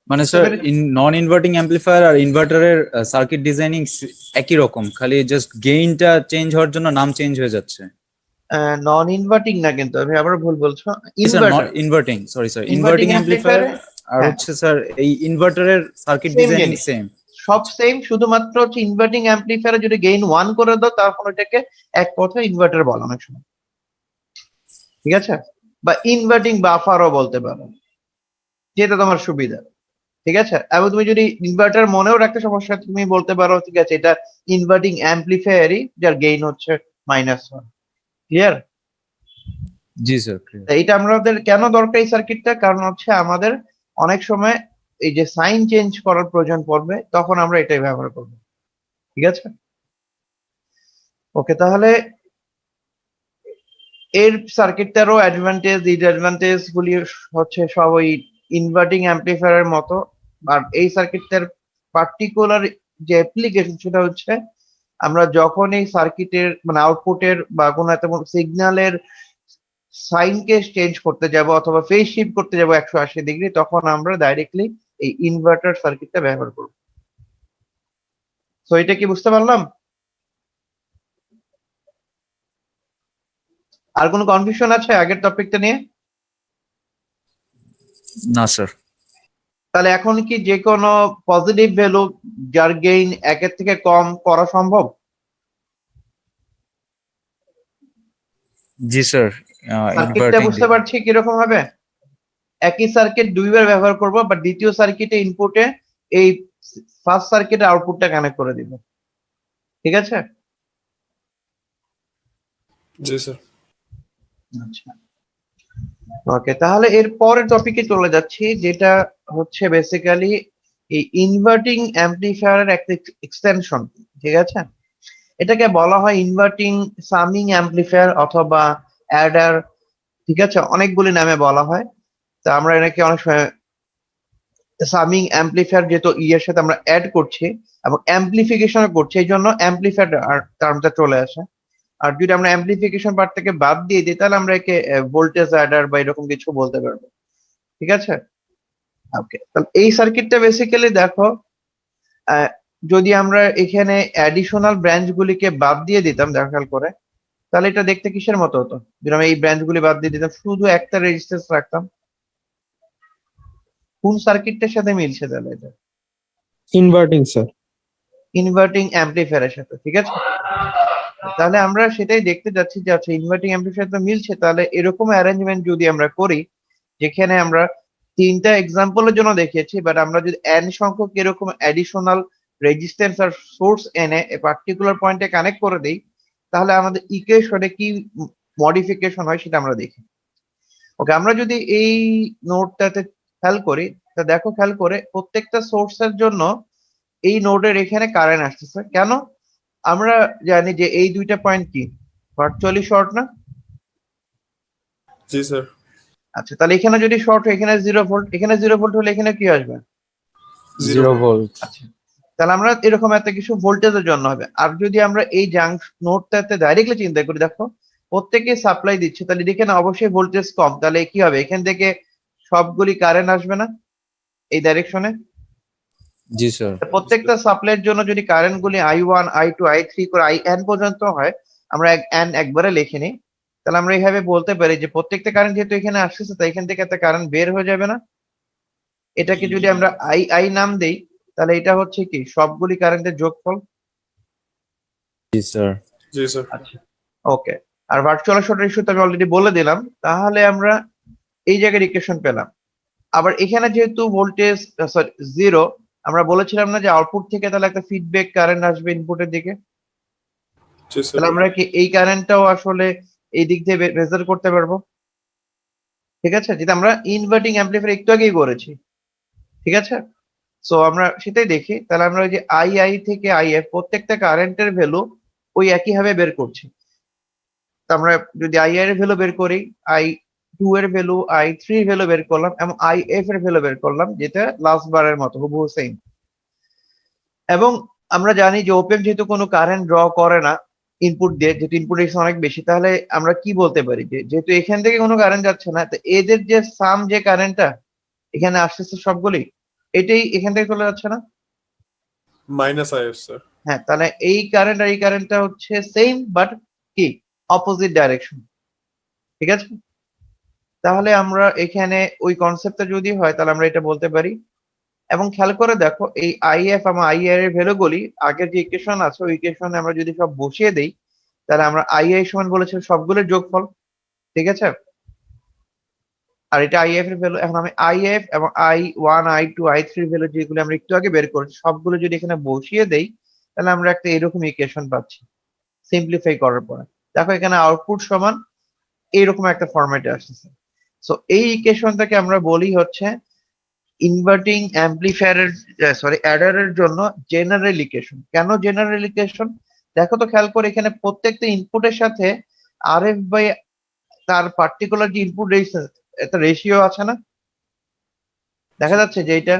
মানে বুঝতে স্যার পেরেছি? নন ইনভার্টিং অ্যাম্পলিফায়ার আর ইনভার্টারের সার্কিট ডিজাইনিং একই রকম, খালি জাস্ট গেইনটা চেঞ্জ হওয়ার জন্য নাম চেঞ্জ হয়ে যাচ্ছে। নন ইনভার্টিং না, কিন্তু আমি আবার ভুল বলছো, sir not inverter. Inverting, sorry sir, inverting inverting amplifier অ্যাম্পলিফায়ারে আর হ্যাঁ হচ্ছে স্যার এই ইনভার্টারের সার্কিট সেম ডিজাইনিং জিনিস, সেম। সব সেম, শুধুমাত্র হচ্ছে ইনভার্টিং অ্যাম্পলিফায়ারে যদি গেইন 1 করে দাও তখন ওটাকে এক কথায় ইনভার্টার বলা অনেক সময়, ঠিক আছে? বা ইনভার্টিং বাফারও বলতে পারো, যেটা তোমার সুবিধা, ঠিক আছে? এবং তুমি যদি ইনভার্টার মনেও রাখতে সমস্যা হয়, তুমি বলতে পারো ঠিক আছে এটা ইনভার্টিং অ্যাম্পলিফায়ারই যার গেইন হচ্ছে -1। ক্লিয়ার? জি স্যার। এইটা আমাদের কেন দরকার এই সার্কিটটা, কারণ হচ্ছে আমাদের অনেক সময় এই যে সাইন চেঞ্জ করার প্রয়োজন পড়বে, তখন আমরা এটাই ব্যবহার করব, ঠিক আছে? ওকে, তাহলে এর সার্কিটটারও অ্যাডভান্টেজ ডিসঅ্যাডভান্টেজ গুলি হচ্ছে সব ওই ইনভার্টিং অ্যাম্পলিফায়ারের মতো। আর এই সার্কিটটার পার্টিকুলার যে অ্যাপ্লিকেশন সেটা হচ্ছে আমরা যখন এই সার্কিটের মানে আউটপুটের বা কোনো একটা সিগন্যালের সাইনকে চেঞ্জ করতে যাব অথবা ফেজ শিফট করতে যাব 180 ডিগ্রি, তখন আমরা ডাইরেক্টলি এই ইনভার্টার সার্কিটটা ব্যবহার করব। তো এটা কি বুঝতে পারলাম? আর কোনো কনফিউশন আছে আগের টপিকটা নিয়ে? না স্যার। তাহলে এখন কি যে কোনো পজিটিভ ভ্যালু যার গেইন 1 থেকে কম করা সম্ভব? জি স্যার। সার্কিটটা ইনভার্টিং বুঝতে পারছি কিরকম হবে? একই সার্কিট দুইবার ব্যবহার করব, বাট দ্বিতীয় সার্কিটে ইনপুটে এই ফার্স্ট সার্কিটে আউটপুটটা কানেক্ট করে দিব, ঠিক আছে? জি স্যার। আচ্ছা, ওকে, তাহলে এর পরের টপিকে চলে যাচ্ছি, যেটা হচ্ছে বেসিক্যালি এই ইনভার্টিং অ্যাম্পলিফায়ারের একটা এক্সটেনশন, ঠিক আছে? এটাকে বলা হয় ইনভার্টিং সামিং অ্যাম্পলিফায়ার অথবা অ্যাডার, ঠিক আছে? অনেকগুলি নামে বলা হয়। তা আমরা এটাকে অনেক সময় সামিং অ্যাম্পলিফায়ার যেহেতু এর সাথে আমরা অ্যাড করছি এবং অ্যাম্পলিফিকেশন করছি, এই জন্য অ্যাম্পলিফায়ার টার্মটা চলে আসে। আর যদি আমরা অ্যাম্পলিফিকেশন পার্ট থেকে বাদ দিয়ে দিই তাহলে আমরা একে ভোল্টেজ অ্যাডার বা এরকম কিছু বলতে পারবো, ঠিক আছে? ওকে, তাহলে এই সার্কিটটা বেসিক্যালি দেখো, আহ, যদি আমরা এখানে অ্যাডিশনাল ব্রাঞ্চ গুলিকে বাদ দিয়ে দিতাম, দেখো খেয়াল করে, তাহলে এটা দেখতে কিসের মতো হতো? যদি আমরা এই ব্রাঞ্চ গুলি বাদ দিয়ে দিতাম, শুধু একটা রেজিস্ট্যান্স রাখতাম, কোন সার্কিটটার সাথে মিলছে তাহলে এটা? Inverting sir. ইনভার্টিং অ্যাম্পলিফায়ারের সাথে, ঠিক আছে? তাহলে আমরা সেটাই দেখতে যাচ্ছি যে আচ্ছা ইনভার্টিং অ্যাম্পলিফায়ার তো মিলছে, তাহলে এরকম অ্যারেঞ্জমেন্ট যদি আমরা করি যেখানে আমরা 3টা এক্সাম্পলের জন্য দেখিয়েছি, বাট আমরা যদি n সংখ্যক এরকম অ্যাডিশনাল রেজিস্ট্যান্স আর সোর্স এনে পার্টিকুলার পয়েন্টে কানেক্ট করে দেই, তাহলে আমাদের ইকুয়েশনে কি মডিফিকেশন হয় সেটা আমরা দেখি। ওকে, আমরা যদি এই নোটটাতে খেয়াল করি, তা দেখো খেয়াল করে প্রত্যেকটা সোর্সের জন্য এই নোডের এখানে কারেন্ট আসতেছে কেন? আমরা জানি যে এই দুইটা পয়েন্ট কি ভার্চুয়ালি শর্ট না? জি স্যার। আচ্ছা, তাহলে এখানে যদি শর্ট হয় এখানে 0 ভোল্ট, এখানে 0 ভোল্ট হলে এখানে কি আসবে? 0 ভোল্ট। আচ্ছা, তাহলে আমরা এরকম একটা কিছু ভোল্টেজের জন্য হবে। আর যদি আমরা এই নোডটাতে ডাইরেক্টলি চিন্তা করি, দেখো প্রত্যেকে সাপ্লাই দিচ্ছে, তাহলে এখানে অবশ্যই ভোল্টেজ কম, তাহলে কি হবে? এখান থেকে সবগুলি কারেন্ট আসবে না এই ডাইরেকশনে? জি স্যার। প্রত্যেকটা সাপ্লাইয়ের জন্য যদি কারেন্ট গুলি I1 I2 I3 করে IN পর্যন্ত হয়, আমরা n একবারে লিখে নিই, তাহলে আমরা এইভাবে বলতে পারি যে প্রত্যেকটা কারেন্ট যেহেতু এখানে আসছে, তাই এখান থেকে একটা কারেন্ট বের হয়ে যাবে না? এটাকে যদি আমরা I নাম দেই, তাহলে এটা হচ্ছে কি সবগুলি কারেন্টের যোগফল। জি স্যার। জি স্যার। আচ্ছা, ওকে, আর ভার্চুয়াল শর্ট রেশিও তো আমি অলরেডি বলে দিলাম, তাহলে আমরা এই জায়গার ইকুয়েশন পেলাম। আবার এখানে যেহেতু ভোল্টেজ সরি 0, আমরা বলেছিলাম না যে আউটপুট থেকে তাহলে একটা ফিডব্যাক কারেন্ট আসবে ইনপুটের দিকে, তাহলে আমরা কি এই কারেন্টটাও আসলে এই দিক দিয়ে মেজার করতে পারবো, ঠিক আছে? যেটা আমরা ইনভার্টিং অ্যাম্পলিফায়ার একটু আগেই করেছি, ঠিক আছে? সো আমরা সেটাই দেখি, তাহলে আমরা ওই যে আই থেকে IF প্রত্যেকটা কারেন্টের ভ্যালু ওই একই ভাবে বের করছি। তা আমরা যদি এর ভ্যালু বের করি, I2 এর ভ্যালু, I3 এর ভ্যালু বের করলাম এবং IF এর ভ্যালু বের করলাম, যেটা লাস্ট বারের মতো হুবহু সেম। এবং আমরা জানি যে ওপেন যেহেতু কোনো কারেন্ট ড্র করে না, ইনপুট দিয়ে, যেহেতু ইনপুট অনেক বেশি, তাহলে আমরা কি বলতে পারি যে যেহেতু এখান থেকে কোনো কারেন্ট যাচ্ছে না, তো এদের যে সাম যে কারেন্টটা এখানে আসতেছে সবগুলি, এটাই এখান থেকে চলে যাচ্ছে না? Minus if sir. হ্যাঁ, তাহলে এই কারেন্ট আর এই কারেন্টটা হচ্ছে সেম, বাট কি অপোজিট ডাইরেকশন। ঠিক আছে, তাহলে আমরা এখানে ওই কনসেপ্টটা যদি হয় তাহলে আমরা এটা বলতে পারি। এবং খেয়াল করে দেখো, এই আইএফ এবং আইআর এর ভ্যালুগুলি আগের যে ইকুয়েশন আছে ওই ইকুয়েশনে আমরা যদি সব বসিয়ে দেই, তাহলে আমরা আইআই সমান বলেছিলাম সবগুলোর যোগফল। ঠিক আছে, আর এটা আইএফ এর ভ্যালু। এখন আমি আইএফ এবং I1 I2 I3 ভ্যালু যেগুলো আমরা একটু আগে বের করেছি সবগুলো যদি এখানে বসিয়ে দেই, তাহলে আমরা একটা এরকম ইকুয়েশন পাচ্ছি সিম্পলিফাই করার পরে। দেখো এখানে আউটপুট সমান এইরকম একটা ফরম্যাটে আসতেছে। সো এই ইকুয়েশনটাকে আমরা বলি হচ্ছে ইনভার্টিং অ্যাম্পলিফায়ারের, সরি অ্যাডারের জন্য জেনারেল ইকুয়েশন। কেন জেনারেল ইকুয়েশন? দেখো তো খেয়াল করে, এখানে প্রত্যেকটা ইনপুটের সাথে আরএফ বাই তার পার্টিকুলার যে ইনপুট রেজিস্ট্যান্স একটা রেশিও আছে না, দেখা যাচ্ছে যে এটা।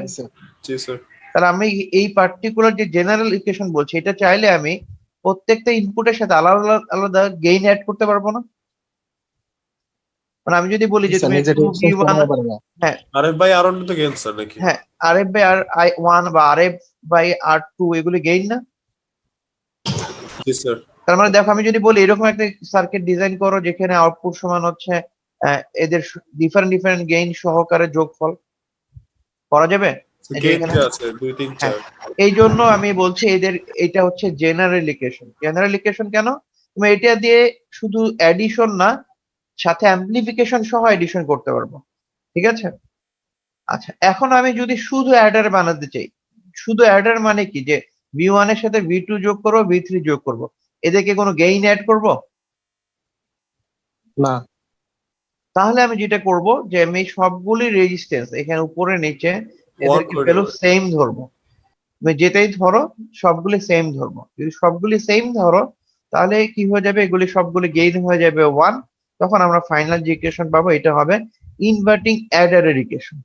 জি স্যার। তাহলে আমি এই পার্টিকুলার যে জেনারেল ইকুয়েশন বলছি, এটা চাইলে আমি প্রত্যেকটা ইনপুটের সাথে আলাদা আলাদা গেইন অ্যাড করতে পারবো না? মানে আমি যদি বলি যে তুমি 2v1, হ্যাঁ আরএফ বাই আর তো গেইন স্যার নাকি? হ্যাঁ, আরএফ বাই আর I1 বা আরএফ বাই R2 এগুলি গেইন না? জি স্যার। তার মানে দেখো, আমি যদি বলি এরকম একটা সার্কিট ডিজাইন করো যেখানে আউটপুট সমান হচ্ছে এদের ডিফারেন্ট ডিফারেন্ট গেইন সহকারে যোগফল, করা যাবে? এই যে গেইন এখানে, কি আছে 2 3 হ্যাঁ, 4। এই জন্য আমি বলছি এদের এটা হচ্ছে জেনারেল ইকুয়েশন। জেনারেল ইকুয়েশন কেন? তুমি এটা দিয়ে শুধু অ্যাডিশন না, সাথে অ্যাম্পলিফিকেশন সহ এডিশন করতে পারবো। ঠিক আছে, আচ্ছা এখন আমি যদি শুধু অ্যাডার বানাতে চাই, শুধু অ্যাডার মানে কি, যে V1 এর সাথে V2 যোগ করবো, V3 যোগ করব, এদেরকে কোনো গেইন অ্যাড করব না। তাহলে আমি যেটা করব যে আমি সবগুলি রেজিস্ট্যান্স এখানে উপরে নিচে এদেরকে করে ভ্যালু দেবো। সেম ধরবো। তুমি যেটাই ধরো সবগুলি সেম ধরবো। যদি সবগুলি সেম ধরো তাহলে কি হয়ে যাবে, এগুলি সবগুলি গেইন হয়ে যাবে 1। তখন আমরা ফাইনাল যে ইকুয়েশন পাবো এটা হবে ইনভার্টিং অ্যাডারের ইকুয়েশন।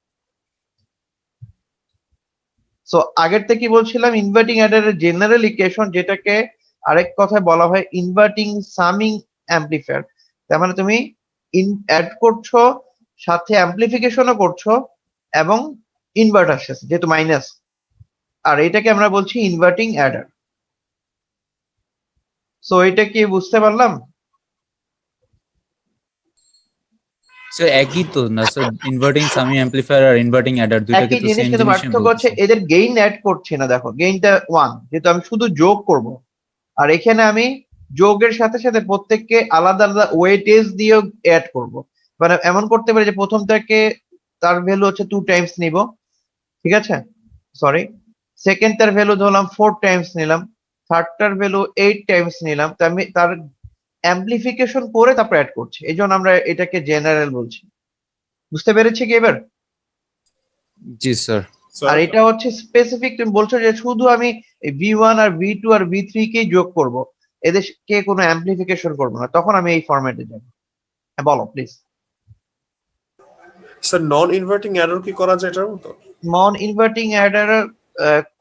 সো আগের থেকে কি বলছিলাম, ইনভার্টিং অ্যাডারের জেনারেল ইকুয়েশন, যেটাকে আরেক কথায় বলা হয় ইনভার্টিং সামিং অ্যাম্পলিফায়ার। তার মানে তুমি অ্যাড করছো, সাথে অ্যাম্পলিফিকেশনও করছো, এবং ইনভার্ট আসছে যেহেতু মাইনাস, আর এটাকে আমরা বলছি ইনভার্টিং অ্যাডার। সো এটা কি বুঝতে পারলাম? স্যার একই তো না স্যার, ইনভার্টিং সামি অ্যাম্পলিফায়ার আর ইনভার্টিং অ্যাডার দুইটাকে একই তো জিনিস, সেম কিন্তু জিনিসই পার্থক্য হচ্ছে বলতেছে। এদের গেইন অ্যাড করছি না। দেখো গেইনটা 1, যেহেতু আমি শুধু যোগ করব, আর এখানে আমি যোগের সাথে সাথে প্রত্যেককে আলাদা আলাদা ওয়েটেজ দিয়েও অ্যাড করব। মানে এমন করতে পারি যে প্রথমটাকে তার ভ্যালু হচ্ছে 2 টাইমস নিব, ঠিক আছে, সরি, সেকেন্ড তার ভ্যালু ধরলাম 4 টাইমস নিলাম, থার্ড টার ভ্যালু 8 টাইমস নিলাম। তো আমি তার অ্যাম্পলিফিকেশন করে তারপর অ্যাড করছি, এই জন্য আমরা এটাকে জেনারেল বলছি। বুঝতে পেরেছি কি এবার? জি স্যার। আর স্যার এটা হচ্ছে স্পেসিফিক, তুমি বলছো যে শুধু আমি V1 আর V2 আর V3 কেই যোগ করব, এদেরকে কোনো অ্যাম্পলিফিকেশন করবো না, তখন আমি এই ফরম্যাটে যাব। হ্যাঁ বলো please. Sir non inverting Eder কি করা যায় এটার মতো? নন ইনভার্টিং অ্যাডার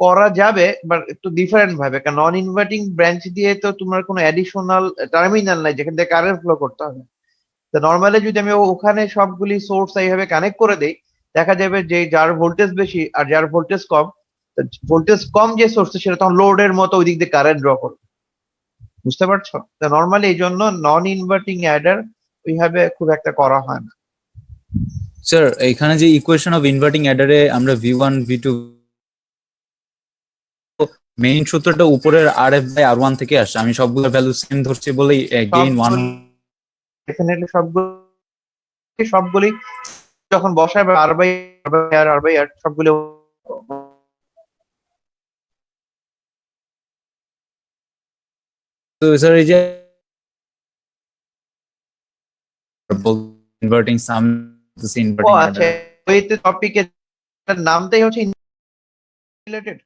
করা যাবে, বাট একটু ডিফারেন্ট ভাবে, কারণ নন ইনভার্টিং ব্রাঞ্চ দিয়ে তো তোমার কোনো অ্যাডিশনাল টার্মিনাল নাই যেখান থেকে কারেন্ট ফ্লো করতে হবে। তো নর্মালি যদি আমি ওখানে সবগুলি সোর্স এইভাবে কানেক্ট করে দেই, দেখা যাবে যে যার ভোল্টেজ বেশি আর যার ভোল্টেজ কম, ভোল্টেজ কম যে সোর্স সেটা তখন লোডের মতো ওই দিক দিয়ে কারেন্ট ড্র করবে। বুঝতে পারছো? তো নর্মালি এই জন্য নন ইনভার্টিং অ্যাডার ওইভাবে খুব একটা করা হয় না। স্যার এখানে যে ইকুয়েশন অফ ইনভার্টিং অ্যাডারে আমরা V1 V2 মেইন সূত্রটা উপরের RF বাই R1 থেকে আসছে, আমি সবগুলো ভ্যালু সেম ধরছি বলেই গেইন 1। ডেফিনেটলি সবগুলি সবগুলি যখন বসায় আর বাই আর সবগুলো তো স্যার এই যে ইনভার্টিং সাম ও ইনভার্টিং আচ্ছা, অ্যাডার। ওই টপিকের নামটাই হচ্ছে রিলেটেড,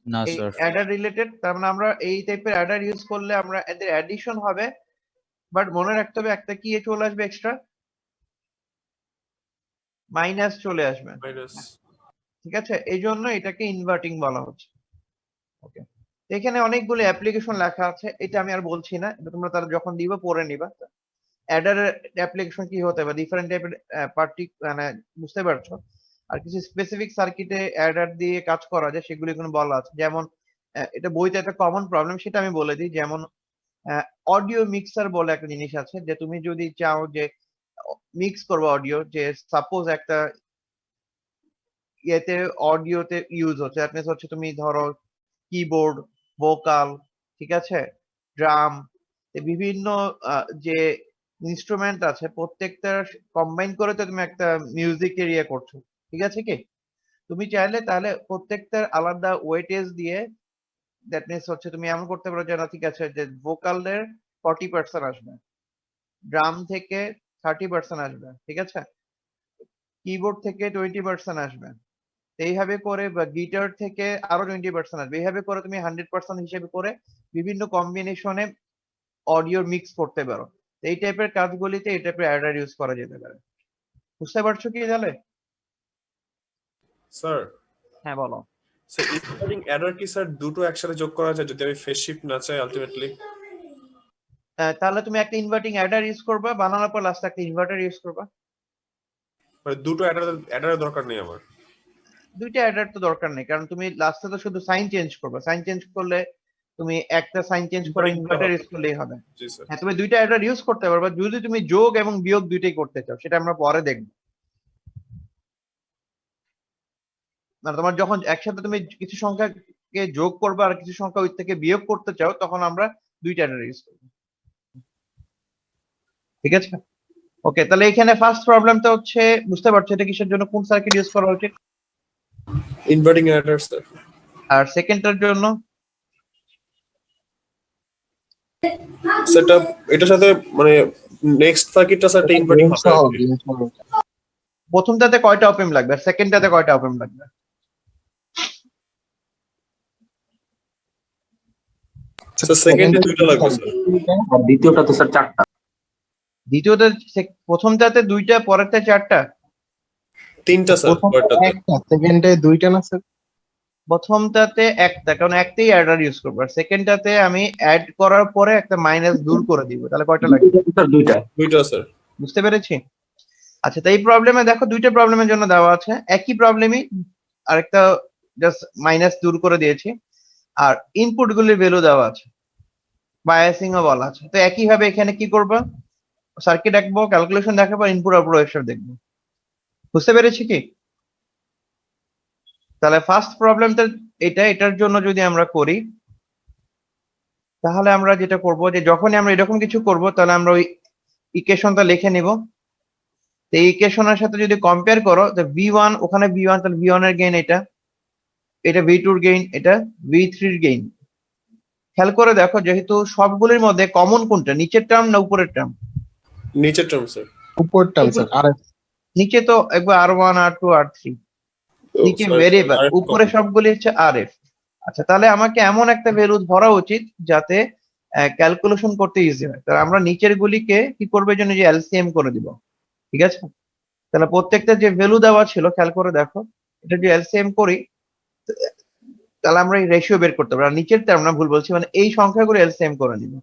না এই স্যার। Eder related. তার মানে আমরা এই টাইপের অ্যাডার ইউজ করলে আমরা এদের অ্যাডিশন হবে, বাট মনে রাখতে হবে একটা কি চলে আসবে এক্সট্রা, মাইনাস চলে আসবে। মাইনাস। ঠিক আছে, এই জন্য এটাকে ইনভার্টিং বলা হচ্ছে। ওকে। এখানে অনেকগুলো অ্যাপ্লিকেশন লেখা আছে, এটা আমি আর বলছি না, এটা তোমরা তারা যখন দিবা পড়ে নিবা। অ্যাডার অ্যাপ্লিকেশন কি হতে পারে, ডিফারেন্ট টাইপের পার্টি, মানে বুঝতে পারছো। আর কিছু স্পেসিফিক সার্কিটে অ্যাডার দিয়ে কাজ করা যায় সেগুলো এখানে বলা আছে। যেমন এটা বইতে একটা কমন প্রবলেম, সেটা আমি বলে দিই। যেমন অডিও মিক্সার বলে একটা জিনিস আছে, যে তুমি যদি চাও যে মিক্স করবো অডিও, যে সাপোজ একটা ইয়েতে অডিওতে ইউজ হচ্ছে, দ্যাট মিনস হচ্ছে তুমি ধরো কিবোর্ড, ভোকাল, ঠিক আছে, ড্রাম, বিভিন্ন যে ইনস্ট্রুমেন্ট আছে প্রত্যেকটা কম্বাইন করে তো তুমি একটা মিউজিক এরিয়া করছো, ঠিক আছে কি। তুমি চাইলে তাহলে প্রত্যেকটার আলাদা ওয়েটেজ দিয়ে, দ্যাট মিনস হচ্ছে তুমি এমন করতে পারো যে না ঠিক আছে, যে ভোকালের 40% আসবে, ড্রাম থেকে 30% আসবে, ঠিক আছে, কিবোর্ড থেকে 20% আসবে, এইভাবে করে, বা গিটার থেকে আরো 20% আসবে, এইভাবে করে তুমি 100% হিসেবে করে বিভিন্ন কম্বিনেশনে অডিও মিক্স করতে পারো। তো এই টাইপের কাজগুলিতে এই টাইপের অ্যাডার ইউজ করা যেতে পারে। বুঝতে পারছো কি তাহলে? স্যার, হ্যাঁ বলো। স্যার ইনভার্টিং অ্যাডার কি স্যার দুটো একসাথে যোগ করা যায় যদি আমি ফেজ শিফট না চাই আলটিমেটলি? তাহলে তুমি একটা ইনভার্টিং অ্যাডার ইউজ করবা, বানানোর পর লাস্টে একটা ইনভার্টার ইউজ করবা। মানে দুটো অ্যাডারের দরকার নেই আমার? দুইটা অ্যাডার তো দরকার নেই, কারণ তুমি লাস্টে তো শুধু সাইন চেঞ্জ করবা, সাইন চেঞ্জ করলে তুমি একটা সাইন চেঞ্জ করে Inverting ইনভার্টার হবে। ইউজ করলেই হবে। জি স্যার। হ্যাঁ, তুমি দুইটা অ্যাডার ইউজ করতে পারবা যদি তুমি যোগ এবং বিয়োগ দুইটাই করতে চাও, সেটা আমরা পরে দেখবো। মানে তোমার যখন একসাথে তুমি কিছু সংখ্যাকে যোগ করবে আর কিছু সংখ্যা ওই থেকে বিয়োগ করতে চাও, তখন আমরা দুইটা অ্যাডার ইউজ করবো, ঠিক আছে। ওকে, তাহলে এখানে ফার্স্ট প্রবলেমটা হচ্ছে, বুঝতে পারছো এটা কিসের জন্য, কোন সার্কিট ইউজ করা উচিত। Inverting adder sir. আর সেকেন্ডটার জন্য সেটা এটার সাথে মানে নেক্সট সার্কিটটা স্যার ইনভার্টিং হবে আর কি। প্রথমটাতে কয়টা অপেম লাগবে আর সেকেন্ডটাতে কয়টা অপেম লাগবে? স্যার সেকেন্ডে দুইটা লাগবে স্যার। আর দ্বিতীয়টাতে স্যার 4টা। দ্বিতীয়টা, প্রথমটাতে দুইটা, পরেরটা চারটা। তিনটা স্যার পরেরটাতে। একটা সেকেন্ডে দুইটা না স্যার? প্রথমটাতে একটা, কারণ একটাই অ্যাডার ইউজ করবো, আর সেকেন্ডটাতে আমি অ্যাড করার পরে একটা মাইনাস দূর করে দিব, তাহলে কয়টা লাগবে? স্যার দুইটা। দুইটা স্যার। বুঝতে পেরেছি। আচ্ছা, তো এই প্রবলেমে দেখো দুইটা প্রবলেমের জন্য দেওয়া আছে, একই প্রবলেমই, আরেকটা জাস্ট মাইনাস দূর করে দিয়েছি, আর ইনপুট গুলির ভ্যালু দেওয়া আছে, বায়াসিং ও বলা আছে। তো একই ভাবে এখানে কি করবো, সার্কিট আঁকবো, ক্যালকুলেশন দেখাবো, ইনপুট আউটপুট হিসাব দেখবো। বুঝতে পেরেছি কি? তাহলে ফার্স্ট প্রবলেমটা এটার জন্য যদি আমরা করি, তাহলে আমরা যেটা করব, যে যখনই আমরা এরকম কিছু করব তাহলে আমরা ওই ইকুয়েশনটা লিখে নিব। তো এই ইকুয়েশনের সাথে যদি কম্পেয়ার করো, তো V1 ওখানে V1, তাহলে V1 এর গেইন এটা, এটা V2 এর গেইন, এটা V3 এর গেইন। খেয়াল করে দেখো, যেহেতু সবগুলির মধ্যে কমন কোনটা, নিচের টার্ম না উপরের টার্ম? নিচের টার্ম স্যার। উপরটা স্যার। আর নিচে তো একবার R1 R2 R3, নিচে ভেরিয়েবল, উপরে সবগুলি হচ্ছে RF। আচ্ছা, তাহলে আমাকে এমন একটা ভ্যালু ধরা উচিত যাতে ক্যালকুলেশন করতে ইজি হয়। তাহলে আমরা নিচের গুলিকে কি করবে জন্য, যে এলসিএম করে দিব, ঠিক আছে। তাহলে প্রত্যেকটা যে ভ্যালু দেওয়া ছিল, খেয়াল করে দেখো, এটা যে এলসিএম করি, তাহলে আমরা এই রেশিও বের করতে পারবো। আর নিচের টার্ম না, ভুল বলছি, মানে এই সংখ্যাগুলো এলসিএম করে নিব।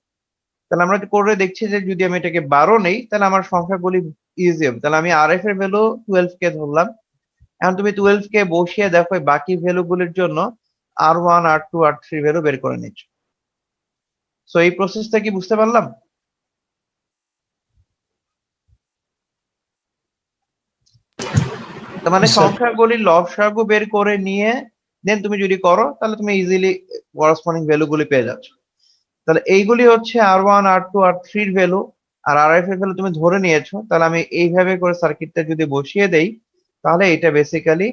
তাহলে আমরা করে দেখছি যে যদি আমি এটাকে 12 নেই, তাহলে আমার সংখ্যাগুলি ইজি হবে। তাহলে আমি RF এর ভ্যালু 12 কে ধরলাম। এখন তুমি 12 কে বসিয়ে দেখো বাকি ভ্যালু গুলির জন্য R1 R2 R3 ভ্যালু বের করে নিচ্ছ। সো এই প্রসেসটা কি বুঝতে পারলাম? তার মানে সংখ্যাগুলির লসাগু বের করে নিয়ে দেন তুমি যদি করো, তাহলে তুমি ইজিলি করেসপন্ডিং ভ্যালু গুলি পেয়ে যাচ্ছ। তাহলে এইগুলি হচ্ছে R1 R2 R3 এর ভ্যালু, আর RF এর ভ্যালু তুমি ধরে নিয়েছো। তাহলে আমি এইভাবে করে সার্কিটটা যদি বসিয়ে দেই, তাহলে এটা বেসিক্যালি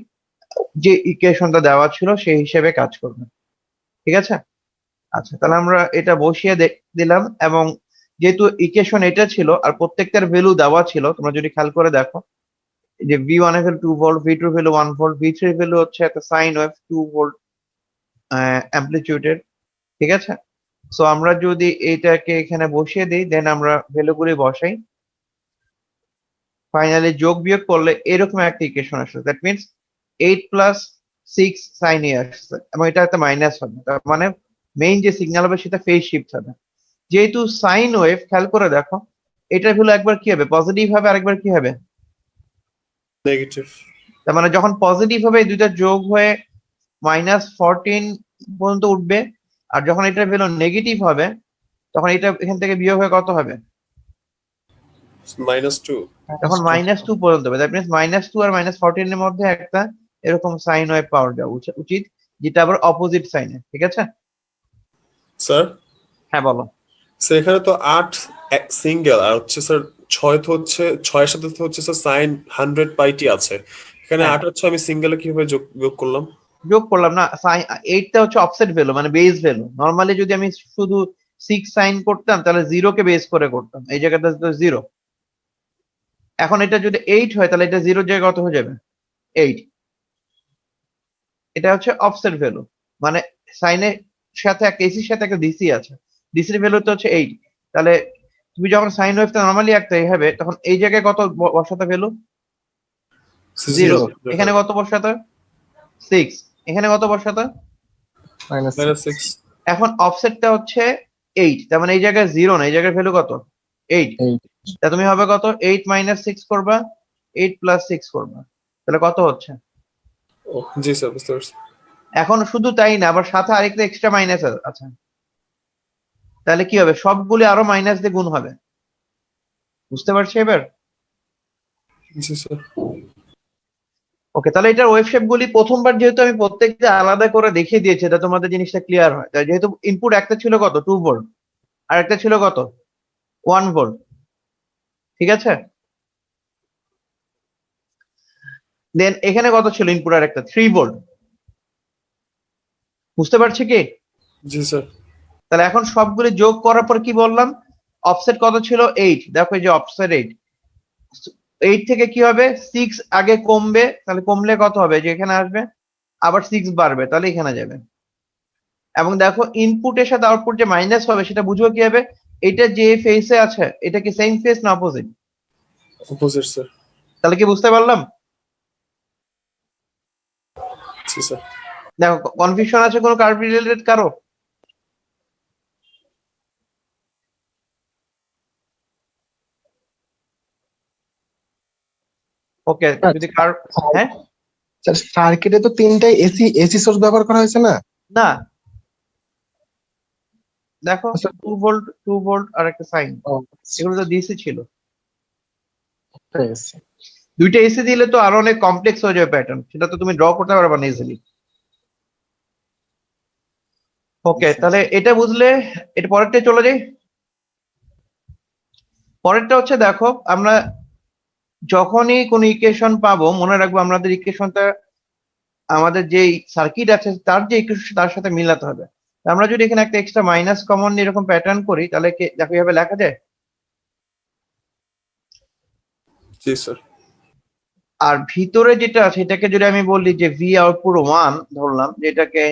যে ইকুয়েশনটা দেওয়া ছিল সেই হিসেবে কাজ করবে, ঠিক আছে। আচ্ছা, তাহলে আমরা এটা বসিয়ে দিলাম, এবং যেহেতু ইকুয়েশন এটা ছিল আর প্রত্যেকটার ভ্যালু দেওয়া ছিল, তোমরা যদি খেয়াল করে দেখো, যে V1 এর ভ্যালু 2 ভোল্ট, V2 এর ভ্যালু 1 ভোল্ট, V3 এর ভ্যালু হচ্ছে একটা সাইন ওয়েভ 2 ভোল্ট অ্যামপ্লিটিউডের, ঠিক আছে। সো আমরা যদি এইটাকে এখানে বসিয়ে দিই, দেন আমরা ভ্যালুগুলি বসাই, ফাইনালি যোগ বিয়োগ করলে এরকম একটা ইকুয়েশন আসছে। দ্যাট মিনস 8 + 6 sin A আসছে, এবং এটা একটা মাইনাস হবে। তার মানে মেইন যে সিগন্যাল হবে সেটা ফেজ শিফট হবে। যেহেতু সাইন ওয়েভ, খেয়াল করে দেখো এটার ভ্যালু একবার কি হবে, পজিটিভ হবে, আরেকবার কি হবে, নেগেটিভ। তার মানে যখন পজিটিভ হবে এই দুইটা যোগ হয়ে -14 পর্যন্ত উঠবে, আর যখন এটার ভ্যালু নেগেটিভ হবে তখন এটা এখান থেকে বিয়োগ হয়ে কত হবে, -2। তখন -2 পর্যন্ত হবে। দ্যাট মিনস -2 আর -14 এর মধ্যে একটা এরকম সাইন ওয়েভ পাওয়া যাওয়া উচিত, যেটা আবার অপোজিট সাইনে। ঠিক আছে, স্যার হ্যাঁ বলো। স্যার এখানে তো 8 সিঙ্গেল আর হচ্ছে স্যার 6 তো হচ্ছে 6 এর সাথে তো হচ্ছে স্যার সাইন 100πt আছে। এখানে হ্যাঁ। 8 আর 6 আমি সিঙ্গেলে কিভাবে যোগ করলাম? যোগ করলাম না, এইটটা হচ্ছে অফসেট ভ্যালু মানে বেস ভ্যালু। নর্মালি যদি আমি শুধু 6 সাইন করতাম তাহলে 0 কে বেস করে করতাম, এই জায়গাটা 0। এখন এটা যদি 8 হয় তাহলে এটা 0 জায়গায় কত হয়ে যাবে, 8। এটা হচ্ছে অফসেট ভ্যালু, মানে সাইনের সাথে একটা এসির সাথে একটা ডিসি আছে, ডিসির ভ্যালু তো হচ্ছে 8। তাহলে তুমি যখন সাইন ওয়েভটা নরমালি একটা হবে তখন এই জায়গায় কত বসাতে ভ্যালু, 0। এখানে কত বসাতে, 6। এখানে কত বসাতে, -6। এখন অফসেটটা হচ্ছে 8, তার মানে এই জায়গায় 0 না, এই জায়গায় ভ্যালু কত, 8। তা তুমি হবে কত, 8 - 6 করবা, 8 + 6 করবা, তাহলে কত হচ্ছে। ও জি স্যার, বুঝতে পারছি। এখন শুধু তাই না, আবার সাথে আরেকটা এক্সট্রা মাইনাস আছে, তাহলে কি হবে, সবগুলি আরো মাইনাস দিয়ে গুণ হবে। বুঝতে পারছি এবার? জি স্যার। ওকে, তাহলে এটার ওয়েভ শেপ গুলি প্রথমবার যেহেতু আমি প্রত্যেকটা আলাদা করে দেখিয়ে দিয়েছি, এটা তোমাদের জিনিসটা ক্লিয়ার হয়। তাই যেহেতু ইনপুট একটা ছিল কত 2 ভোল্ট, আর একটা ছিল কত 1 ভোল্ট, ঠিক আছে। দেন এখানে কত ছিল ইনপুট, আর একটা 3 ভোল্ট। বুঝতে পারছি কি? জি স্যার। তাহলে এখন সবগুলি যোগ করার পর কি বললাম, অফসেট কত ছিল 8, দেখো এই যে অফসেট 8। 8 থেকে কি হবে, 6 আগে কমবে, তাহলে কমলে কত হবে, যে এখানে আসবে, আবার 6 বাড়বে, তাহলে এখানে যাবে। এবং দেখো ইনপুটের সাথে আউটপুট যে মাইনাস হবে সেটা বুঝবো কি হবে, এটা যে ফেসে আছে এটা কি সেম ফেস না অপোজিট, অপোজিট স্যার। তাহলে কি বুঝতে পারলাম? জি স্যার। দেখো কনফিউশন আছে কোনো কার্ভ রিলেটেড কারো? ওকে, যদি কার্ভ, হ্যাঁ সার্কিটে তো তিনটাই এসি সোর্স ব্যবহার করা হয়েছে না? না, দেখো আচ্ছা। 2 ভোল্ট আর একটা সাইন, এগুলো তো ডিসি ছিল। দুইটা এসি দিলে তো আরো অনেক কমপ্লেক্স হয়ে যাবে প্যাটার্ন, সেটা তো তুমি ড্র করতে পারবে না ইজিলি। ওকে, তাহলে এটা বুঝলে এটা পরেরটা চলে যাই। পরেরটা হচ্ছে দেখো, আমরা যখনই কোন ইকুয়েশন পাবো মনে রাখবো আমাদের ইকুয়েশনটা আমাদের যে সার্কিট আছে তার যে ইকুয়েশন তার সাথে মিলাতে হবে। আমরা যদি এখানে একটা এক্সট্রা মাইনাস কমন এরকম প্যাটার্ন করি তাহলে দেখো এইভাবে লেখা যায়। জি স্যার। আর ভিতরে যেটা আছে এটাকে যদি আমি বলি যে ভি আউটপুট 1 ধরলাম, যে এটাকে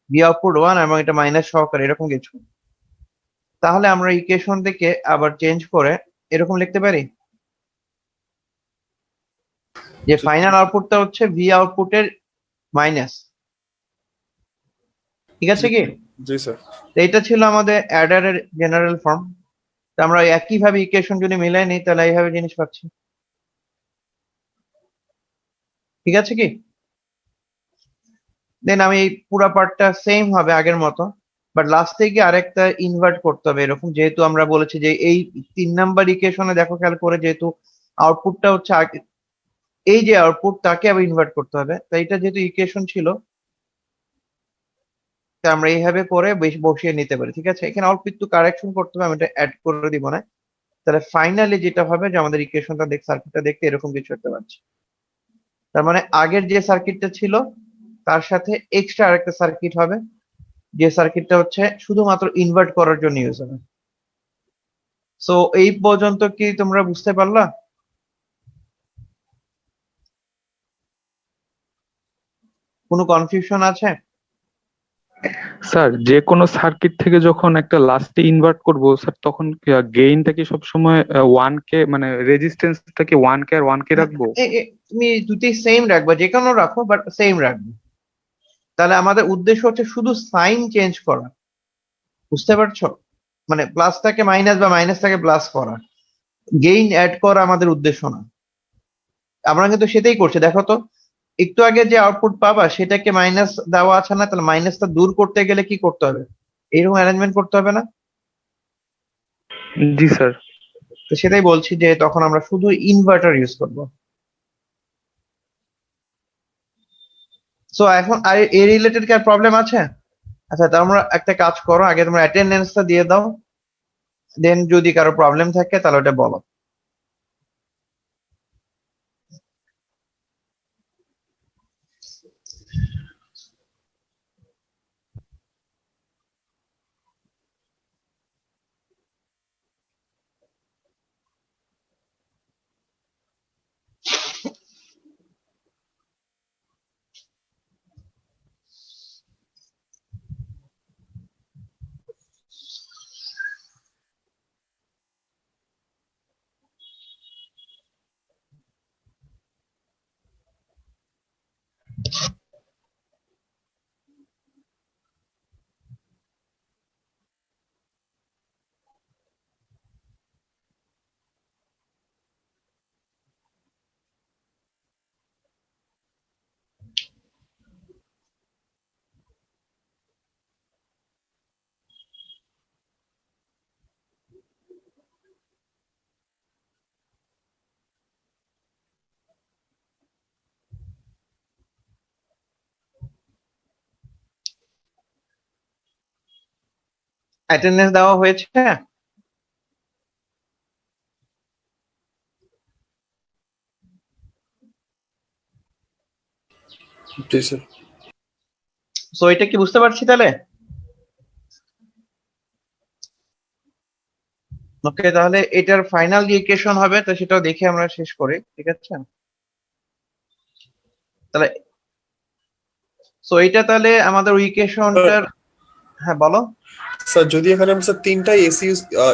ভি আউটপুট 1 এবং এটা মাইনাস সহকারে এরকম কিছু, তাহলে আমরা ইকুয়েশন থেকে আবার চেঞ্জ করে এরকম লিখতে পারি যে ফাইনাল আউটপুটটা হচ্ছে ভি আউটপুটের মাইনাস। ঠিক আছে কি? জি স্যার। তো এটা ছিল আমাদের অ্যাডারের জেনারেল ফর্ম। তো আমরা একইভাবে ইকুয়েশন যদি মিলাই নিই তাহলে এইভাবে জিনিস পাচ্ছি। ঠিক আছে কি? দেন আমি এই পুরো পার্টটা সেম হবে আগের মতো, বাট লাস্টে গিয়ে আরেকটা ইনভার্ট করতে হবে এরকম, যেহেতু আমরা বলেছি যে এই 3 নাম্বার ইকুয়েশনে দেখো খেয়াল করে, যেহেতু আউটপুটটা হচ্ছে এই যে আউটপুট তাকে আবার ইনভার্ট করতে হবে, তাই এটা যেহেতু ইকুয়েশন ছিল তাই আমরা এইভাবে করে বেশ বসিয়ে নিতে পারি। ঠিক আছে, এখানে অল্প একটু কারেকশন করতে হবে, আমি এটা অ্যাড করে দিব না। তাহলে ফাইনালি যেটা হবে যে আমাদের ইকুয়েশনটা সার্কিটটা দেখতে এরকম কিছু একটা পাচ্ছি। তার মানে আগের যে সার্কিটটা ছিল তার সাথে এক্সট্রা আরেকটা সার্কিট হবে, যে সার্কিটটা হচ্ছে শুধুমাত্র ইনভার্ট করার জন্য ইউজ হবে। সো এই পর্যন্ত কি তোমরা বুঝতে পারলা? কোনো কনফিউশন আছে? স্যার যে কোনো সার্কিট থেকে যখন একটা লাস্টে ইনভার্ট করব স্যার, তখন গেইনটা কি সবসময় 1K, মানে রেজিস্ট্যান্সটা কি 1K আর 1K রাখবো? তুমি দুটোই সেম রাখবা, যে কোনো রাখো বাট সেম রাখবে। তাহলে আমাদের উদ্দেশ্য হচ্ছে শুধু সাইন চেঞ্জ করা, বুঝতে পারছো? মানে প্লাসটাকে মাইনাস বা মাইনাসটাকে প্লাস করা, গেইন অ্যাড করা আমাদের উদ্দেশ্য না। আমরা কিন্তু সেটাই করছি, দেখো তো একটু আগে যে আউটপুট পাবা সেটাকে মাইনাস দেওয়া আছে না, তাহলে মাইনাসটা দূর করতে গেলে কি করতে হবে? এরকম অ্যারেঞ্জমেন্ট করতে হবে না? জি স্যার। তো সেটাই বলছি যে তখন আমরা শুধু ইনভার্টার ইউজ করব। সো এখন আর এই রিলেটেড কি আর প্রবলেম আছে? আচ্ছা, তোমরা একটা কাজ করো, আগে তোমরা অ্যাটেন্ডেন্সটা দিয়ে দাও, দেন যদি কারো প্রবলেম থাকে তাহলে ওটা বলো। অ্যাটেন্ডেন্স দেওয়া হয়েছে? জি স্যার। সো এটা কি বুঝতে পারছি তাহলে? ওকে, তাহলে এটার ফাইনাল যে ইকুয়েশন হবে তো সেটাও দেখে আমরা শেষ করি, ঠিক আছে? তাহলে সো এটা তাহলে আমাদের ইকুয়েশনটার, হ্যাঁ বলো। স্যার যদি এখানে আমি স্যার তিনটাই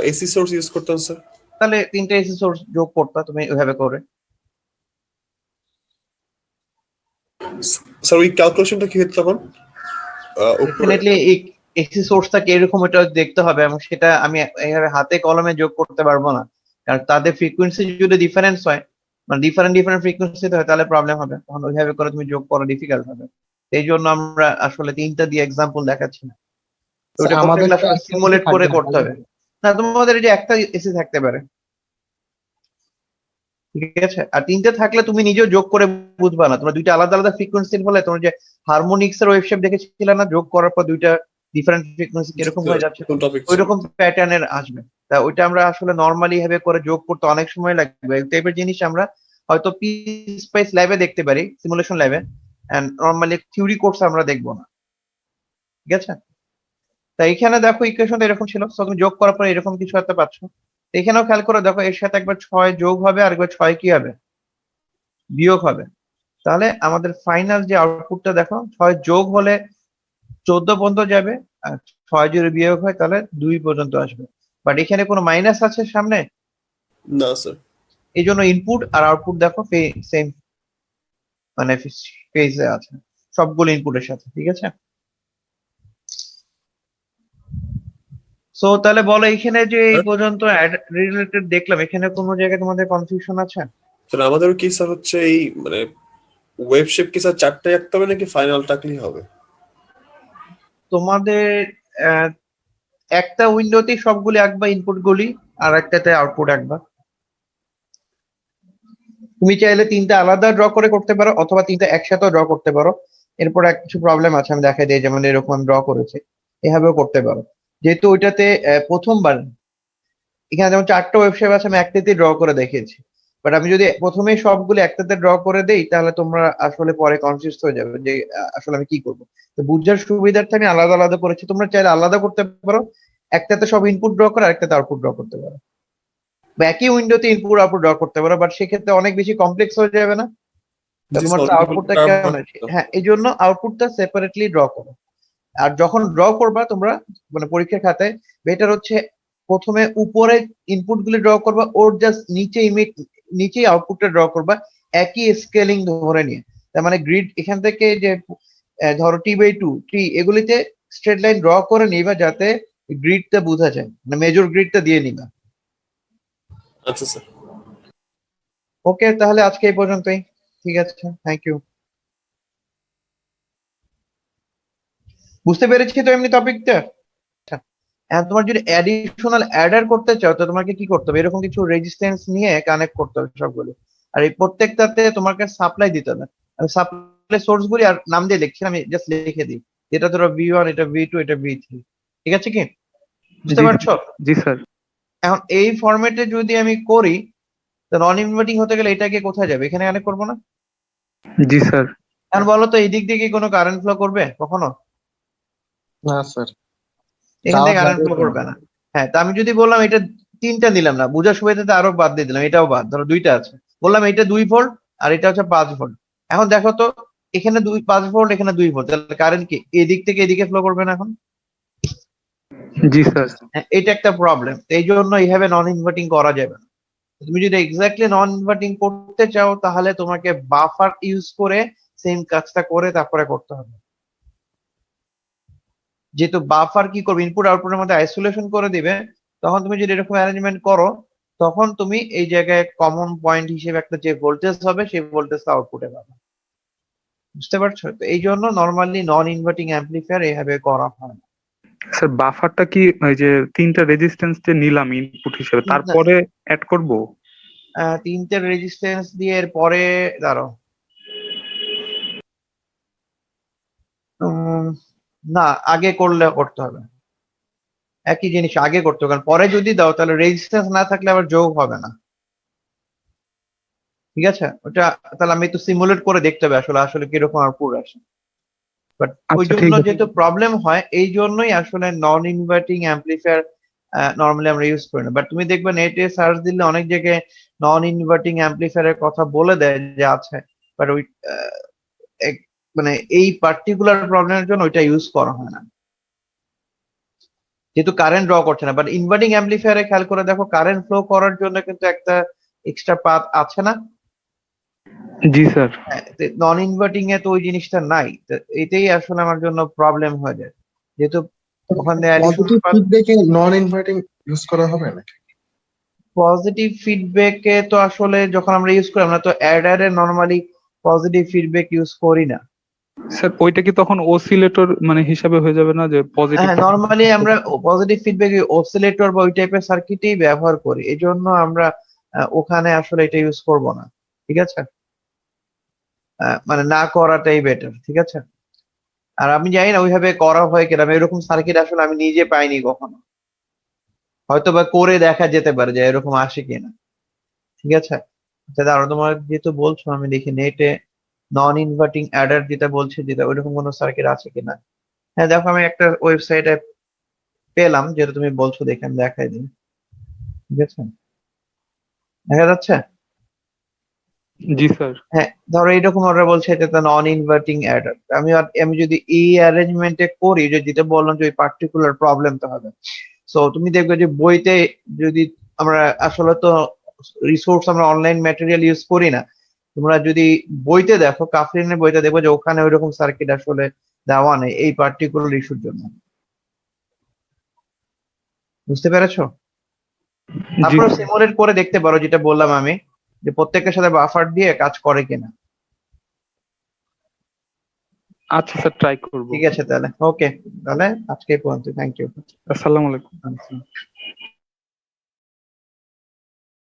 এসি সোর্স ইউজ করতাম স্যার। তাহলে তিনটে এসি সোর্স যোগ করতা তুমি ওইভাবে করে। স্যার ওই ক্যালকুলেশনটা কি হতো তখন? উপরে ডেফিনেটলি এসি সোর্সটাকে এরকম এটা দেখতে হবে, এবং সেটা আমি এইভাবে হাতে কলমে যোগ করতে পারবো না, কারণ তাদের ফ্রিকোয়েন্সি যদি ডিফারেন্স হয়, মানে ডিফারেন্ট ডিফারেন্ট ফ্রিকোয়েন্সিতে হয়, তাহলে প্রবলেম হবে, তখন ওইভাবে করে তুমি যোগ করা ডিফিকাল্ট হবে। এই জন্য আমরা আসলে তিনটা দিয়ে এক্সাম্পল দেখাচ্ছি না, তো ওটা করতে আমাদের গেলে তো আসলে একটা সিমুলেট করে থাকবে না, করতে তাই হবে। না? না, তোমাদের এই যে একটা এসি থাকতে পারে, ঠিক আছে, আর তিনটে থাকলে তুমি নিজেও যোগ করে বুঝবা না, তোমরা দুইটা আলাদা আলাদা ফ্রিকোয়েন্সির ফলে তোমার যে হারমোনিক্স এর ওয়েভ শেপ দেখেছিলে না, যোগ করার পর দুইটা ডিফারেন্ট ফ্রিকোয়েন্সি কিরকম হয়ে যাচ্ছে, কোন টপিক ওই ছিল? রকম প্যাটার্নের আসবে। তা ওইটা আমরা আসলে নর্মালি ভাবে করে যোগ করতে অনেক সময় লাগবে, এই টাইপের জিনিস আমরা হয়তো পিস পাইস ল্যাবে দেখতে পারি, সিমুলেশন ল্যাবে, এন্ড নর্মালি থিওরি কোর্স আমরা দেখবো না, ঠিক আছে? তাই এখানে দেখো ইকুয়েশনটা এরকম ছিল, তো তুমি যোগ করার পর এরকম কিছু একটা পাচ্ছ। এখানেও খেয়াল করে দেখো, এর সাথে একবার 6 যোগ হবে আর একবার 6 কি হবে? বিয়োগ হবে। তাহলে আমাদের ফাইনাল যে আউটপুটটা দেখো, 6 যোগ হলে 14 পর্যন্ত যাবে, আর 6 যদি বিয়োগ হয় তাহলে 2 পর্যন্ত আসবে। বাট এখানে কোনো মাইনাস আছে সামনে, না স্যার। এই জন্য ইনপুট আর আউটপুট দেখো সেম, মানে ফেজে আছে সবগুলো ইনপুটের সাথে, ঠিক আছে? সো তাহলে বলো, এখানে যে এই পর্যন্ত রিলেটেড দেখলাম, এখানে কোনো জায়গায় তোমাদের কনফিউশন আছে? স্যার আমাদের কি স্যার হচ্ছে এই মানে ওয়েব শেপ কি স্যার চারটায় আঁকতে হবে নাকি ফাইনাল টাকলেই হবে? তোমাদের আহ, একটা উইন্ডোতেই সবগুলি আঁকবা ইনপুট গুলি, আর একটাতে আউটপুট আঁকবা। তুমি চাইলে তিনটা আলাদা ড্র করে করতে পারো, অথবা তিনটা একসাথে ড্র করতে পারো। এরপর কিছু প্রবলেম আছে, আমি দেখাই দিই, যেমন এরকম ড্র করেছে, এভাবেও করতে পারো। যেহেতু ওইটাতে প্রথমবার, এখানে যেমন 4টা ওয়েবসাইট আছে, আমি একটাতেই ড্র করে দেখিয়েছি, বাট আমি যদি প্রথমেই সবগুলো একটাতে ড্র করে দেই তাহলে তোমরা আসলে পরে কনফিউজ হয়ে যাবে যে আসলে আমি কি করবো। তো বুঝার সুবিধার্থে আমি আলাদা আলাদা করেছি, তোমরা চাইলে আলাদা করতে পারো, একটাতে সব ইনপুট ড্র করে আরেকটাতে আউটপুট ড্র করতে পারো, বা একই উইন্ডোতে ইনপুট আউটপুট ড্র করতে পারো, বাট সেক্ষেত্রে অনেক বেশি কমপ্লেক্স হয়ে যাবে না? তা জি তোমার স্যার, তো আউটপুটটা কেমন আছে, হ্যাঁ, এই জন্য আউটপুটটা সেপারেটলি ড্র করো। আর যখন ড্র করবা তোমরা, মানে পরীক্ষার খাতায়, বেটার হচ্ছে প্রথমে উপরে ইনপুট গুলি ড্র করবা, ওর জাস্ট নিচে নিচেই আউটপুটটা ড্র করবা, একই স্কেলিং ধরে নিয়ে। তার মানে গ্রিড এখান থেকে যে ধরো T/2 টি, এগুলিতে স্ট্রেট লাইন ড্র করে নিবা, যাতে গ্রিডটা বোঝা যায়, মানে মেজর গ্রিডটা দিয়ে নিবা। আচ্ছা স্যার। ওকে, তাহলে আজকে এই পর্যন্তই। ঠিক আছে, থ্যাংক ইউ। বুঝতে পেরেছি তো এমনি টপিকটা? এখন তোমার যদি অ্যাডিশনাল অ্যাডার করতে চাও তো তোমাকে কি করতে হবে, এরকম কিছু রেজিস্ট্যান্স নিয়ে কানেক্ট করতে হবে সবগুলো। আর এই প্রত্যেকটাতে তোমাকে সাপ্লাই দিতে হবে। আমি সাপ্লাই সোর্স গুলি আর নাম দিয়ে লিখছি না, আমি জাস্ট লিখে দিই। এটা ধরো V1, এটা V2, এটা V3। ঠিক আছে কি? বুঝতে জি পারছো? জি স্যার। এখন এই ফরম্যাটে যদি আমি করি তো নন ইনভার্টিং হতে গেলে এটাকে কোথায় যাবে, এখানে কানেক্ট করবো না? জি স্যার। এখন বলো তো এই দিক দিয়ে কি কোনো কারেন্ট ফ্লো করবে কখনো? না স্যার, এখান যাওয়ার থেকে কারেন্ট জায়গায় ফ্লো তো করবে না। না। হ্যাঁ, তা আমি যদি বললাম এটা তিনটা নিলাম না, বোঝার সুবিধাতে আরো বাদ দিয়ে দিলাম, এটাও বাদ, ধরো দুইটা আছে, বললাম এটা 2 ভোল্ট আর এটা হচ্ছে 5 ভোল্ট। এখন দেখো তো এখানে 5 ভোল্ট, এখানে 2 ভোল্ট, তাহলে কারেন্ট কি এদিক থেকে এদিকে ফ্লো করবে না এখন? জি স্যার। হ্যাঁ, এটা একটা প্রবলেম, এই জন্য এইভাবে নন ইনভার্টিং করা যাবে না। তুমি যদি এক্স্যাক্টলি নন ইনভার্টিং করতে চাও তাহলে তোমাকে বাফার ইউজ করে সেম কাজটা করে তারপরে করতে হবে। যেহেতু বাফার কি করবে, ইনপুট আউটপুটের মধ্যে আইসোলেশন করে দিবে, তখন তুমি যদি এরকম অ্যারেঞ্জমেন্ট করো তখন তুমি এই জায়গায় কমন পয়েন্ট হিসেবে একটা যে ভোল্টেজ হবে সেই ভোল্টেজটা আউটপুটে পাবে। বুঝতে পারছো? তো এই জন্য নর্মালি নন ইনভার্টিং অ্যাম্পলিফায়ার এইভাবে করা হয় না। স্যার বাফারটা কি ওই যে তিনটা রেজিস্ট্যান্স যে নিলাম ইনপুট হিসেবে না, তারপরে অ্যাড করব? তিনটে রেজিস্ট্যান্স দিয়ে এর পরে দাঁড়াও, উম, না, আগে করলে করতে হবে, একই জিনিস আগে করতে হবে, কারণ পরে যদি দাও তাহলে রেজিস্ট্যান্স না থাকলে আবার যোগ হবে না। ঠিক আছে, ওটা তাহলে আমি একটু সিমুলেট করে দেখতে হবে আসলে আসলে কিরকম আউটপুট আসে। বাট ওই আচ্ছা জন্য ঠিক আছে। যেহেতু প্রবলেম হয় এই জন্যই আসলে নন ইনভার্টিং অ্যাম্পলিফায়ার নর্মালি আমরা ইউজ করি না। বাট তুমি দেখবে নেটে সার্চ দিলে অনেক জায়গায় নন ইনভার্টিং অ্যাম্পলিফায়ারের কথা বলে দেয় যে আছে, বাট ওই আহ, মানে এই পার্টিকুলার প্রবলেমের জন্য ওইটা ইউজ করা হয় না, যেহেতু কারেন্ট ড্র করছে না। বাট ইনভার্টিং অ্যাম্পলিফায়ারে খেয়াল করে দেখো কারেন্ট ফ্লো করার জন্য কিন্তু একটা এক্সট্রা পাথ আছে না? জি স্যার। নন ইনভার্টিং এ তো ওই জিনিসটা নাই, তো এটাই আসলে আমার জন্য প্রবলেম হয়ে যায়, যেহেতু ওখানে পজিটিভ ফিডব্যাকে নন ইনভার্টিং ইউজ করা হবে না? পজিটিভ ফিডব্যাকে তো আসলে যখন আমরা ইউজ করি আমরা তো অ্যাডারে নর্মালি পজিটিভ ফিডব্যাক ইউজ করি না। স্যার ওইটা কি তখন অসিলেটর মানে হিসাবে হয়ে যাবে না যে পজিটিভ? হ্যাঁ, নর্মালি আমরা পজিটিভ ফিডব্যাক অসিলেটর বা ওই টাইপের সার্কিটেই ব্যবহার করি, এই জন্য আমরা ওখানে আসলে এটা ইউজ করব না। ঠিক আছে, মানে না করাটাই বেটার। ঠিক আছে, আর আমি জানি না ওইভাবে করা হয় কিনা, এরকম সার্কিট আসলে আমি নিজে পাইনি কখনো, হয়তো বা করে দেখা যেতে পারে যে এরকম আসে কিনা। ঠিক আছে, আচ্ছা দাঁড়াও, তোমার যেহেতু বলছো আমি দেখি নেটে নন ইনভার্টিং অ্যাডার যেটা বলছে যেটা ওইরকম কোনো সার্কিট আছে কিনা। হ্যাঁ দেখো, আমি একটা ওয়েবসাইটে পেলাম যেটা তুমি বলছো, দেখে আমি দেখাই দিই। ঠিক আছে, দেখা যাচ্ছে? জি স্যার। হ্যাঁ, ধরো এইরকম ওরা বলছে এটা তো নন ইনভার্টিং অ্যাডার। আমি যদি এই অ্যারেঞ্জমেন্টে করি, যে যেটা বললাম যে ওই পার্টিকুলার প্রবলেমটা হবে, সো তুমি দেখবে যে বইতে যদি আমরা আসলে তো রিসোর্স আমরা অনলাইন ম্যাটেরিয়াল ইউজ করি না, তোমরা যদি বইতে দেখো কাফরিনের বইতে দেখো যে ওখানে ওইরকম সার্কিট আসলে দেওয়া নেই এই পার্টিকুলার ইস্যুর জন্য। বুঝতে পেরেছো? জি তারপরে স্যার। সিমুলেট করে দেখতে পারো যেটা বললাম আমি, যে প্রত্যেকের সাথে বাফার দিয়ে কাজ করে কিনা। আচ্ছা স্যার, ট্রাই করব। ঠিক আছে তাহলে, ওকে, তাহলে আজকে এই পর্যন্ত, থ্যাংক ইউ। আসসালামু আলাইকুম।